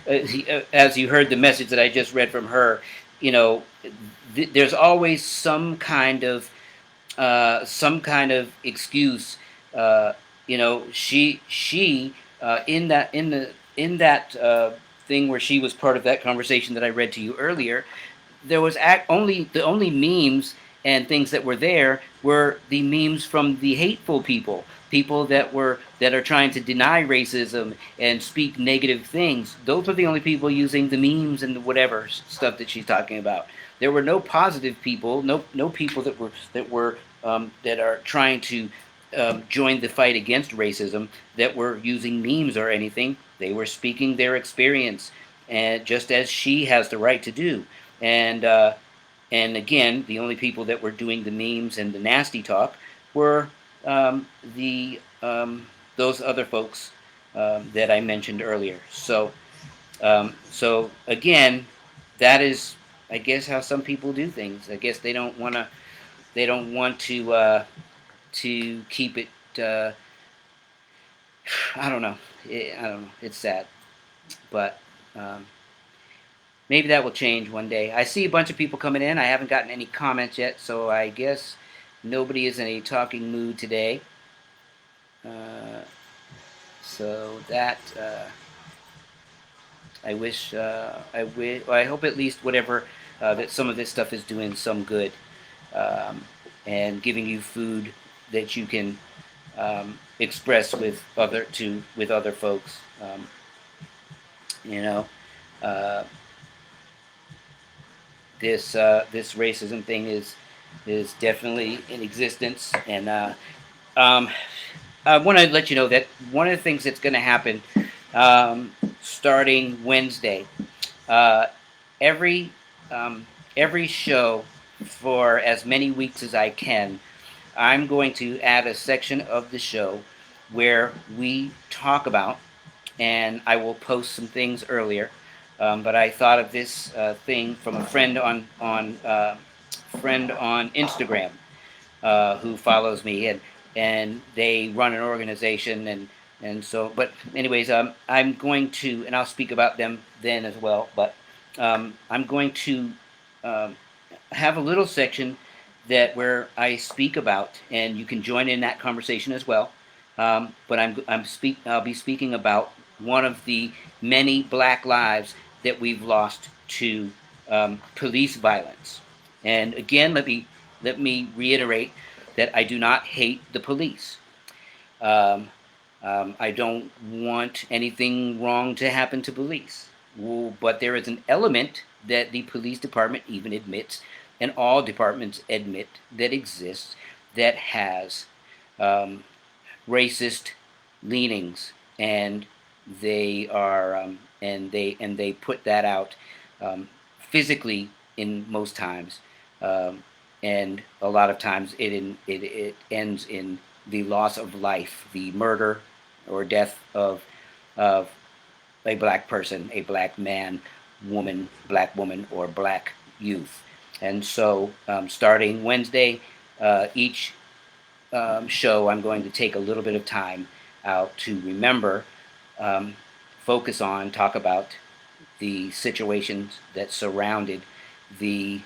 as you heard the message that I just read from her, there's always some kind of excuse. She in that thing where she was part of that conversation that I read to you earlier. There was only memes and things that were there were the memes from the hateful people that are trying to deny racism and speak negative things. Those are the only people using the memes and the whatever stuff that she's talking about. There were no positive people, no people that are trying to join the fight against racism, that were using memes or anything. They were speaking their experience, and just as she has the right to do. And again, the only people that were doing the memes and the nasty talk were the those other folks that I mentioned earlier. So again, that is, I guess, how some people do things. I guess they don't want to. They don't want to keep it. I don't know. I don't know. It's sad, but maybe that will change one day. I see a bunch of people coming in. I haven't gotten any comments yet, so I guess nobody is in a talking mood today. So that I wish. I hope at least whatever that some of this stuff is doing some good. um, and giving you food that you can express with other folks. You know, uh, this racism thing is definitely in existence, and um, I want to let you know that one of the things that's going to happen um, starting Wednesday, uh, every every show for as many weeks as I can, I'm going to add a section of the show where we talk about, and I will post some things earlier. But I thought of this thing from a friend on Instagram who follows me, and they run an organization, and so. But anyways, I'm going to, and I'll speak about them then as well. But I'm going to um, have a little section that where I speak about, and you can join in that conversation as well. But I'll be speaking about one of the many Black lives that we've lost to police violence. And again, let me reiterate that I do not hate the police. Um, I don't want anything wrong to happen to police. Well, but there is an element that the police department even admits, and all departments admit that exists, that has um, racist leanings, and they put that out physically in most times, um, and a lot of times it ends in the loss of life, the murder or death of a black person, a black man, woman, black woman, or black youth. And so, starting Wednesday, each show, I'm going to take a little bit of time out to remember, um, focus on, talk about the situations that surrounded the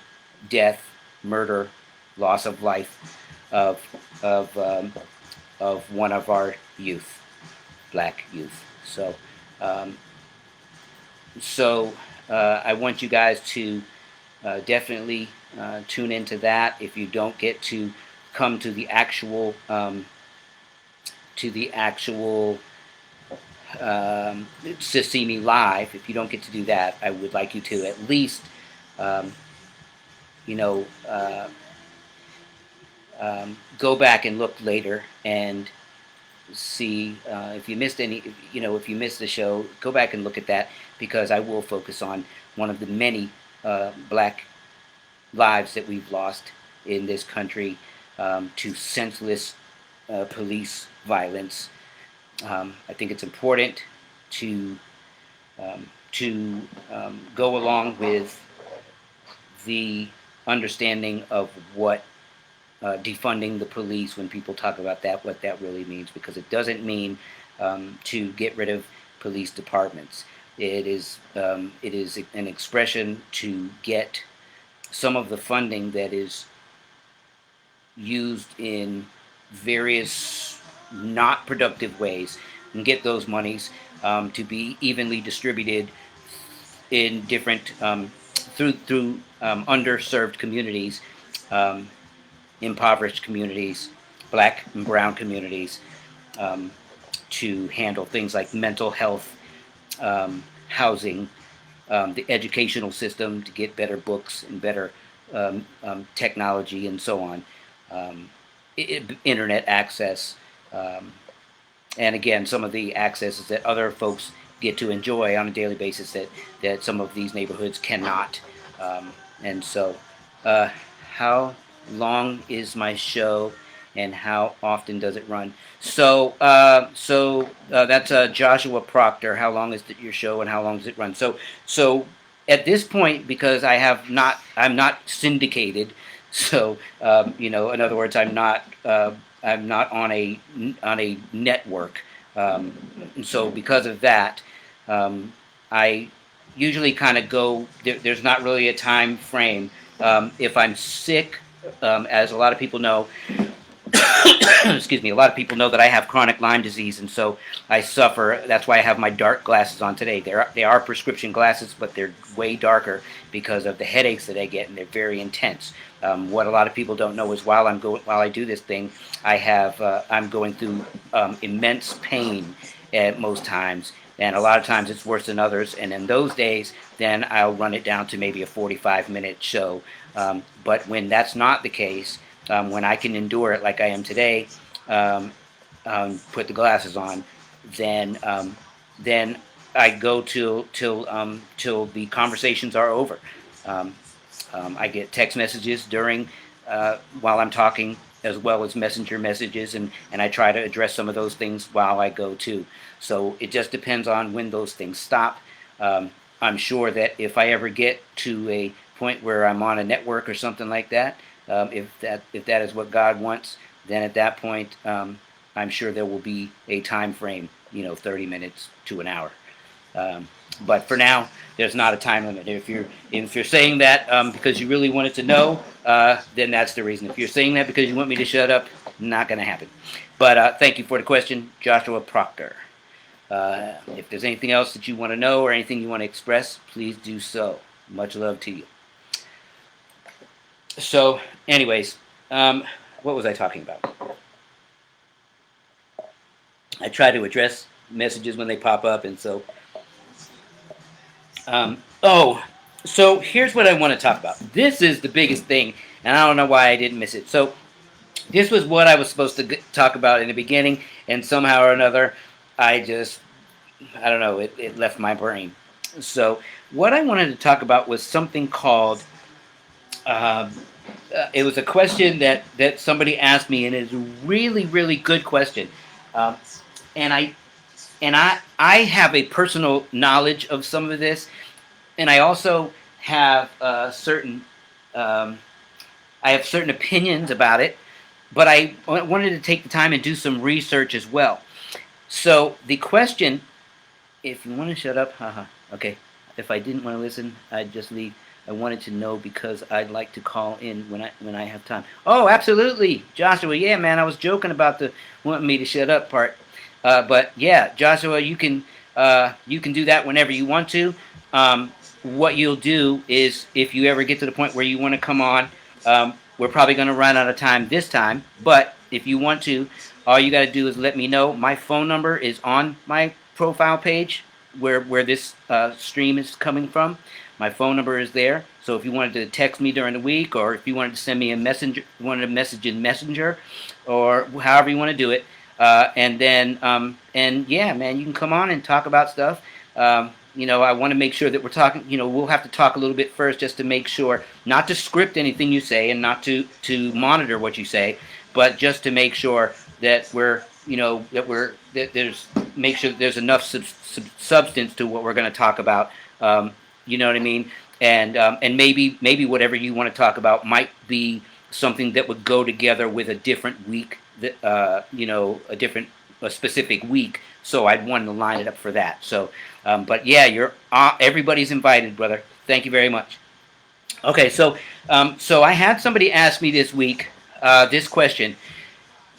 death, murder, loss of life of of um, of one of our youth, black youth. Um, so I want you guys to definitely tune into that. If you don't get to come to the actual to see me live, if you don't get to do that, I would like you to at least um, you know go back and look later and see if you missed any. If you missed the show, go back and look at that, because I will focus on one of the many black lives that we've lost in this country to senseless police violence. I think it's important to go along with the understanding of what defunding the police, when people talk about that, what that really means, because it doesn't mean to get rid of police departments. It is an expression to get some of the funding that is used in various not productive ways, and get those monies to be evenly distributed in different through underserved communities, um, impoverished communities, black and brown communities, um, to handle things like mental health, housing, the educational system, to get better books and better technology and so on, internet access, um, and again, some of the accesses that other folks get to enjoy on a daily basis that some of these neighborhoods cannot. And so, how long is my show, and how often does it run? So that's Joshua Proctor. How long is your show, and how long does it run? So at this point, because I'm not syndicated. So in other words, I'm not on a network. So because of that, I usually kind of go. There's not really a time frame. If I'm sick, as a lot of people know, excuse me, a lot of people know that I have chronic Lyme disease, and so I suffer. That's why I have my dark glasses on today. They are prescription glasses, but they're way darker because of the headaches that I get, and they're very intense. What a lot of people don't know is while I do this thing, I'm going through immense pain at most times, and a lot of times it's worse than others. And in those days, then I'll run it down to maybe a 45-minute show. But when that's not the case, when I can endure it like I am today, put the glasses on, then I go till the conversations are over. Um, I get text messages during while I'm talking, as well as messenger messages, and I try to address some of those things while I go too. So it just depends on when those things stop. I'm sure that if I ever get to a point where I'm on a network or something like that, if that is what God wants, then at that point, I'm sure there will be a time frame, 30 minutes to an hour. But for now, there's not a time limit. If you're saying that because you really wanted to know, then that's the reason. If you're saying that because you want me to shut up, not going to happen. But thank you for the question, Joshua Proctor. If there's anything else that you want to know or anything you want to express, please do so. Much love to you. So, anyways, what was I talking about? I try to address messages when they pop up, and so so here's what I want to talk about. This is the biggest thing, and I don't know why I didn't miss it. So this was what I was supposed to talk about in the beginning, and somehow or another, I don't know, it left my brain. So what I wanted to talk about was something called, it was a question that somebody asked me, and it's a really, really good question. Um, and I have a personal knowledge of some of this, and I also have I have certain opinions about it, but I wanted to take the time and do some research as well. So the question, if you want to shut up, haha, okay. If I didn't want to listen, I'd just leave. I wanted to know because I'd like to call in when I have time. Oh, absolutely, Joshua. Yeah, man, I was joking about the wanting me to shut up part. But yeah, Joshua, you can do that whenever you want to. What you'll do is, if you ever get to the point where you want to come on, we're probably going to run out of time this time. But if you want to, all you got to do is let me know. My phone number is on my profile page where this stream is coming from. My phone number is there. So if you wanted to text me during the week, or if you wanted to send me a message in Messenger, or however you want to do it, and yeah, man, you can come on and talk about stuff. I want to make sure that we're talking. We'll have to talk a little bit first, just to make sure not to script anything you say and not to monitor what you say, but just to make sure that make sure that there's enough substance to what we're going to talk about. You know what I mean? And maybe whatever you want to talk about might be something that would go together with a different week, a specific week. So I'd want to line it up for that. So, but yeah, everybody's invited, brother. Thank you very much. Okay, so I had somebody ask me this week this question,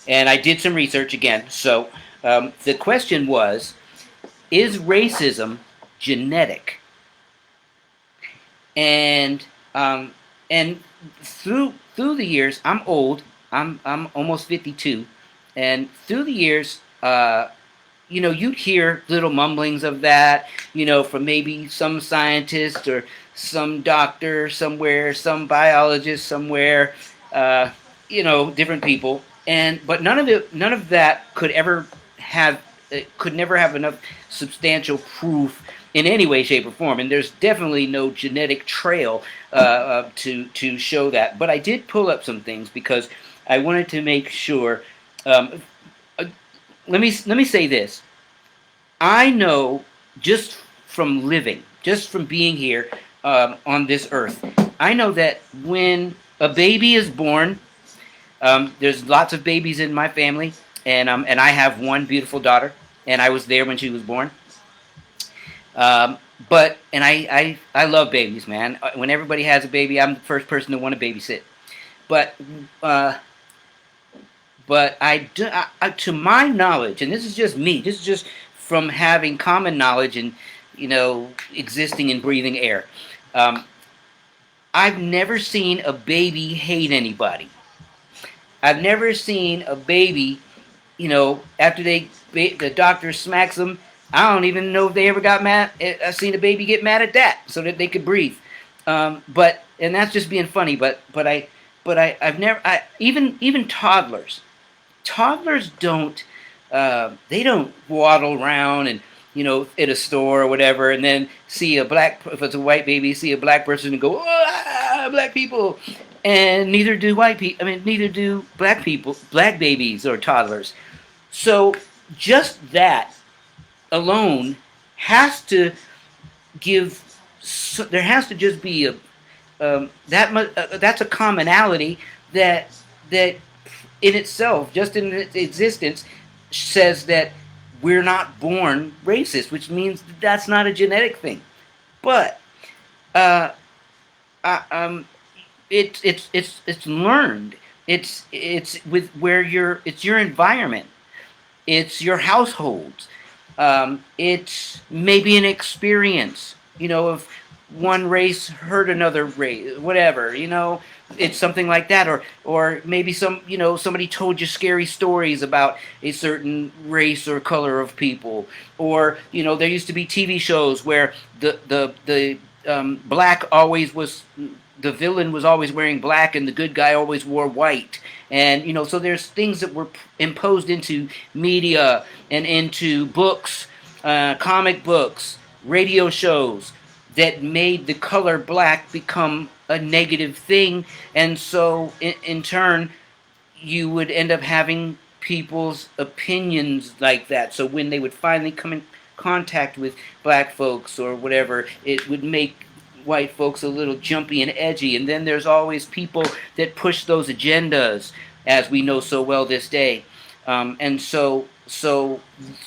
and I did some research again. So the question was, is racism genetic? And through the years, I'm old. I'm almost 52, and through the years, you'd hear little mumblings of that, from maybe some scientist or some doctor somewhere, some biologist somewhere, different people, but none of that could never have enough substantial proof in any way, shape, or form. And there's definitely no genetic trail to show that. But I did pull up some things because I wanted to make sure. Let me say this. I know, just from living, just from being here on this earth, I know that when a baby is born, there's lots of babies in my family, and I have one beautiful daughter, and I was there when she was born. But I love babies, man. When everybody has a baby, I'm the first person to want to babysit. But but to my knowledge, and this is just me, this is just from having common knowledge and existing and breathing air. Um, I've never seen a baby hate anybody. I've never seen a baby, after the doctor smacks them. I don't even know if they ever got mad. I've seen a baby get mad at that so that they could breathe. But and that's just being funny. I've never. Even toddlers don't. They don't waddle around and at a store or whatever, and then see a black, if it's a white baby, see a black person and go, ah, black people. And neither do white people. I mean, neither do black people, black babies or toddlers. So just that alone has to give. There has to just be that's a commonality that in itself, just in its existence, says that we're not born racist, which means that's not a genetic thing. But uh, um, it's learned. It's with where it's your environment. It's your household. It's maybe an experience. If one race hurt another race, whatever. It's something like that, or maybe somebody told you scary stories about a certain race or color of people, or there used to be TV shows where the black always was, the villain was always wearing black and the good guy always wore white. And so there's things that were imposed into media and into books, comic books, radio shows, that made the color black become a negative thing. And so in turn you would end up having people's opinions like that. So when they would finally come in contact with black folks or whatever, it would make white folks a little jumpy and edgy. And then there's always people that push those agendas, as we know so well this day. And so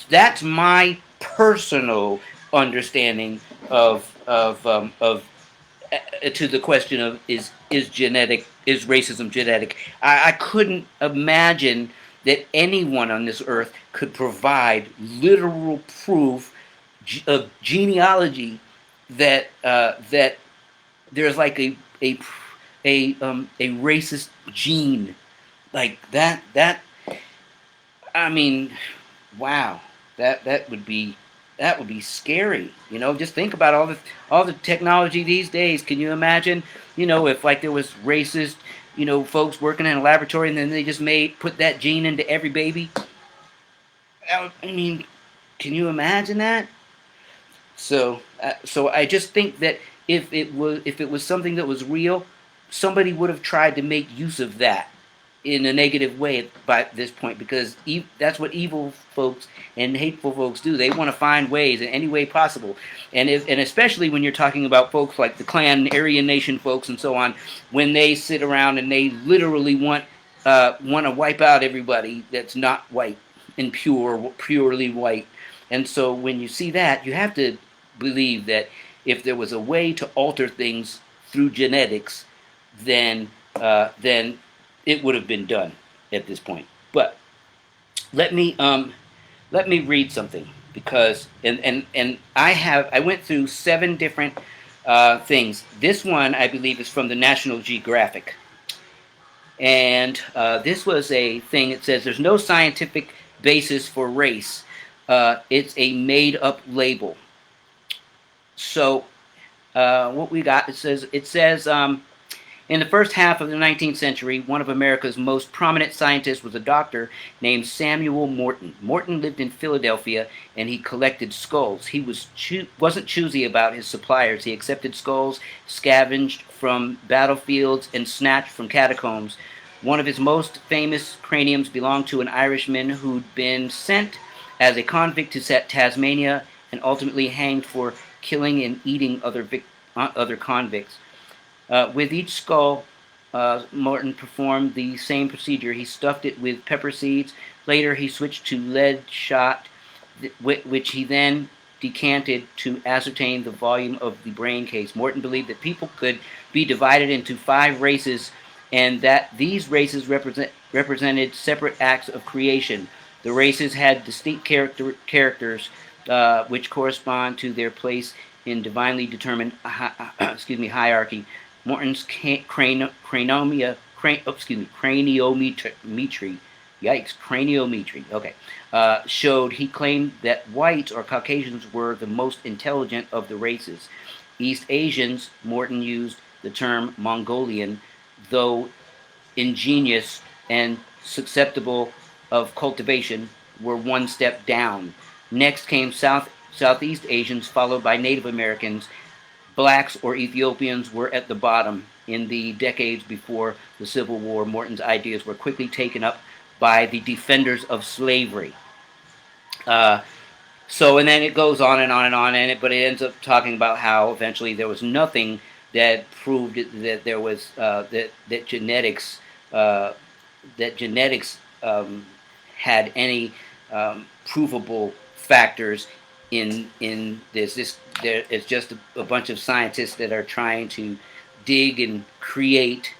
that's my personal understanding of to the question of is racism genetic. I couldn't imagine that anyone on this earth could provide literal proof of genealogy that there's like a racist gene like that. I mean, wow, that would be scary. Just think about all the technology these days. Can you imagine, if like there was racist, folks working in a laboratory and then they just put that gene into every baby? I mean, can you imagine that? So I just think that if it was something that was real, somebody would have tried to make use of that in a negative way by this point, because that's what evil folks and hateful folks do. They want to find ways in any way possible, and especially when you're talking about folks like the Klan, Aryan Nation folks, and so on, when they sit around and they literally want to wipe out everybody that's not white and purely white. And so when you see that, you have to believe that if there was a way to alter things through genetics, then it would have been done at this point. But let me read something, because and I went through 7 different things. This one I believe is from the National Geographic, and this was a thing. It says there's no scientific basis for race. It's a made-up label. So what we got? It says. In the first half of the 19th century, one of America's most prominent scientists was a doctor named Samuel Morton. Morton lived in Philadelphia, and he collected skulls. He wasn't choosy about his suppliers. He accepted skulls scavenged from battlefields and snatched from catacombs. One of his most famous craniums belonged to an Irishman who'd been sent as a convict to Tasmania and ultimately hanged for killing and eating other convicts. With each skull, Morton performed the same procedure. He stuffed it with pepper seeds. Later, he switched to lead shot, which he then decanted to ascertain the volume of the brain case. Morton believed that people could be divided into 5 races, and that these races represented separate acts of creation. The races had distinct characters which correspond to their place in divinely determined hierarchy. Morton's craniometry, yikes, craniometry, okay, showed he claimed that whites or Caucasians were the most intelligent of the races. East Asians, Morton used the term Mongolian, though ingenious and susceptible of cultivation, were one step down. Next came Southeast Asians, followed by Native Americans. Blacks or Ethiopians were at the bottom. In the decades before the Civil War, Morton's ideas were quickly taken up by the defenders of slavery. And then it goes on and on and on, but it ends up talking about how eventually there was nothing that proved that there was that genetics had any provable factors in this. It's just a bunch of scientists that are trying to dig and create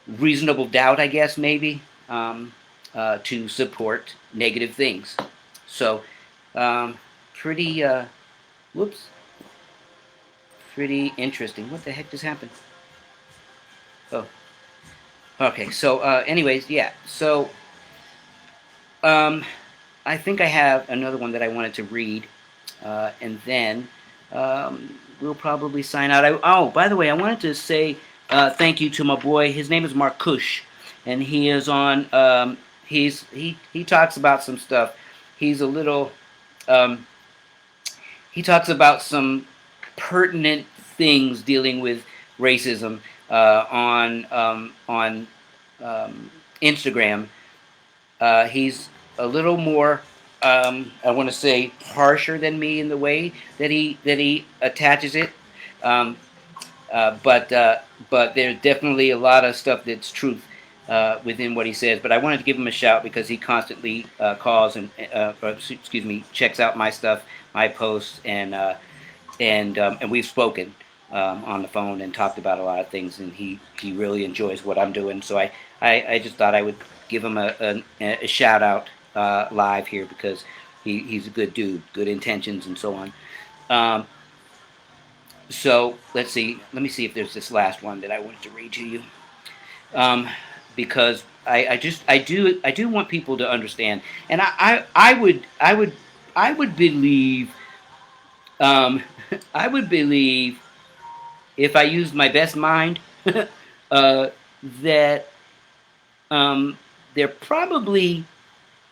reasonable doubt, I guess, maybe, to support negative things. So, pretty, pretty interesting. What the heck just happened? Oh, okay. So, anyways, yeah. So, I think I have another one that I wanted to read, and then we'll probably sign out. Oh, by the way, I wanted to say thank you to my boy. His name is Mark Cush, and he is on. He talks about some stuff. He's a little. He talks about some pertinent things dealing with racism on Instagram. He's a little more, I want to say, harsher than me in the way that he attaches it. But there's definitely a lot of stuff that's truth within what he says. But I wanted to give him a shout because he constantly calls and checks out my stuff, my posts, and we've spoken on the phone and talked about a lot of things, and he really enjoys what I'm doing. So I just thought I would give him a shout out live here because he's a good dude, good intentions, and so on. So let's see. Let me see if there's this last one that I wanted to read to you, because I do want people to understand, and I would believe I would believe if I used my best mind that there probably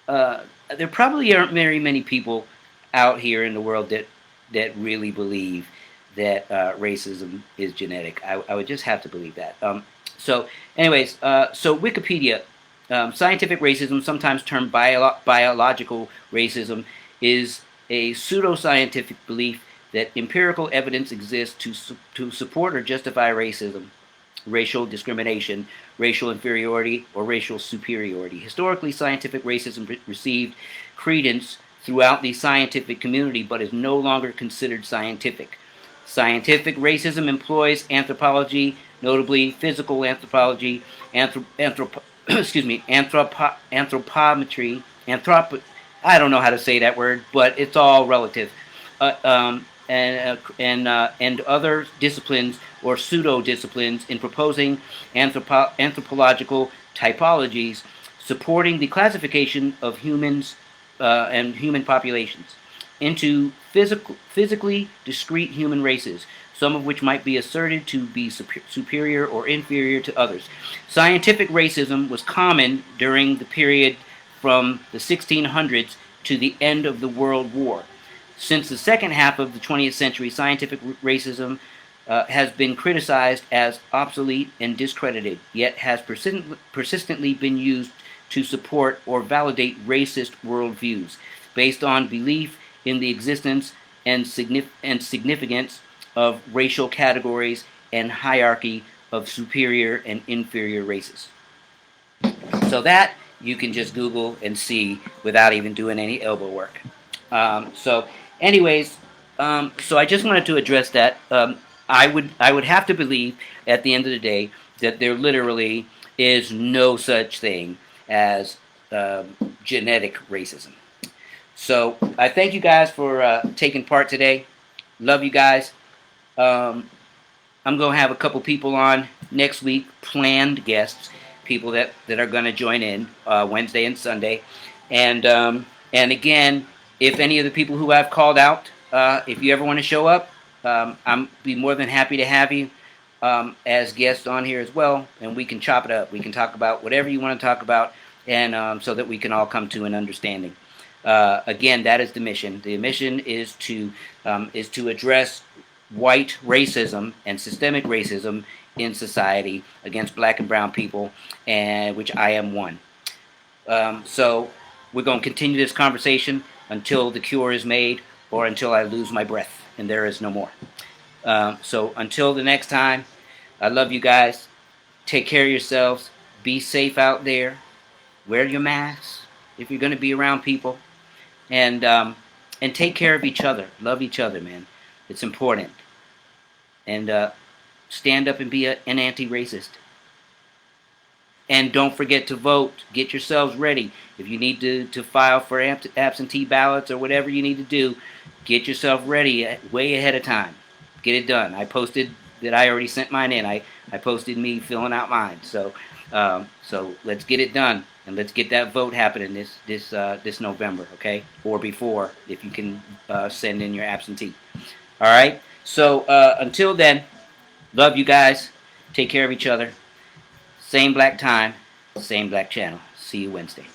aren't very many people out here in the world that really believe that racism is genetic. I would just have to believe that. So Wikipedia, scientific racism, sometimes termed biological racism, is a pseudoscientific belief that empirical evidence exists to support or justify racism, racial discrimination, racial inferiority, or racial superiority. Historically, scientific racism received credence throughout the scientific community, but is no longer considered scientific. Scientific racism employs anthropology, notably physical anthropology, anthropometry, I don't know how to say that word, but it's all relative, and other disciplines or pseudo-disciplines in proposing anthropological typologies supporting the classification of humans and human populations into physically discrete human races, some of which might be asserted to be superior or inferior to others. Scientific racism was common during the period from the 1600s to the end of the World War. Since the second half of the 20th century, scientific racism has been criticized as obsolete and discredited, yet has persistently been used to support or validate racist worldviews based on belief in the existence and significance of racial categories and hierarchy of superior and inferior races. So that you can just Google and see without even doing any elbow work. So I just wanted to address that. I would have to believe at the end of the day that there literally is no such thing as genetic racism. So I thank you guys for taking part today. Love you guys. Um, I'm going to have a couple people on next week, planned guests, people that are going to join in Wednesday and Sunday. And again, if any of the people who I've called out, if you ever want to show up, I'm be more than happy to have you as guests on here as well, and we can chop it up. We can talk about whatever you want to talk about, and so that we can all come to an understanding. Again, that is the mission. The mission is to address white racism and systemic racism in society against black and brown people, and which I am one. So we're going to continue this conversation until the cure is made or until I lose my breath and there is no more. So until the next time, I love you guys. Take care of yourselves. Be safe out there. Wear your masks if you're going to be around people. And take care of each other. Love each other, man. It's important. And stand up and be an anti-racist. And don't forget to vote. Get yourselves ready. If you need to file for absentee ballots or whatever you need to do, get yourself ready way ahead of time. Get it done. I posted that I already sent mine in. I posted me filling out mine. So let's get it done. And let's get that vote happening this November, okay? Or before, if you can send in your absentee. All right? So until then, love you guys. Take care of each other. Same black time, same black channel. See you Wednesday.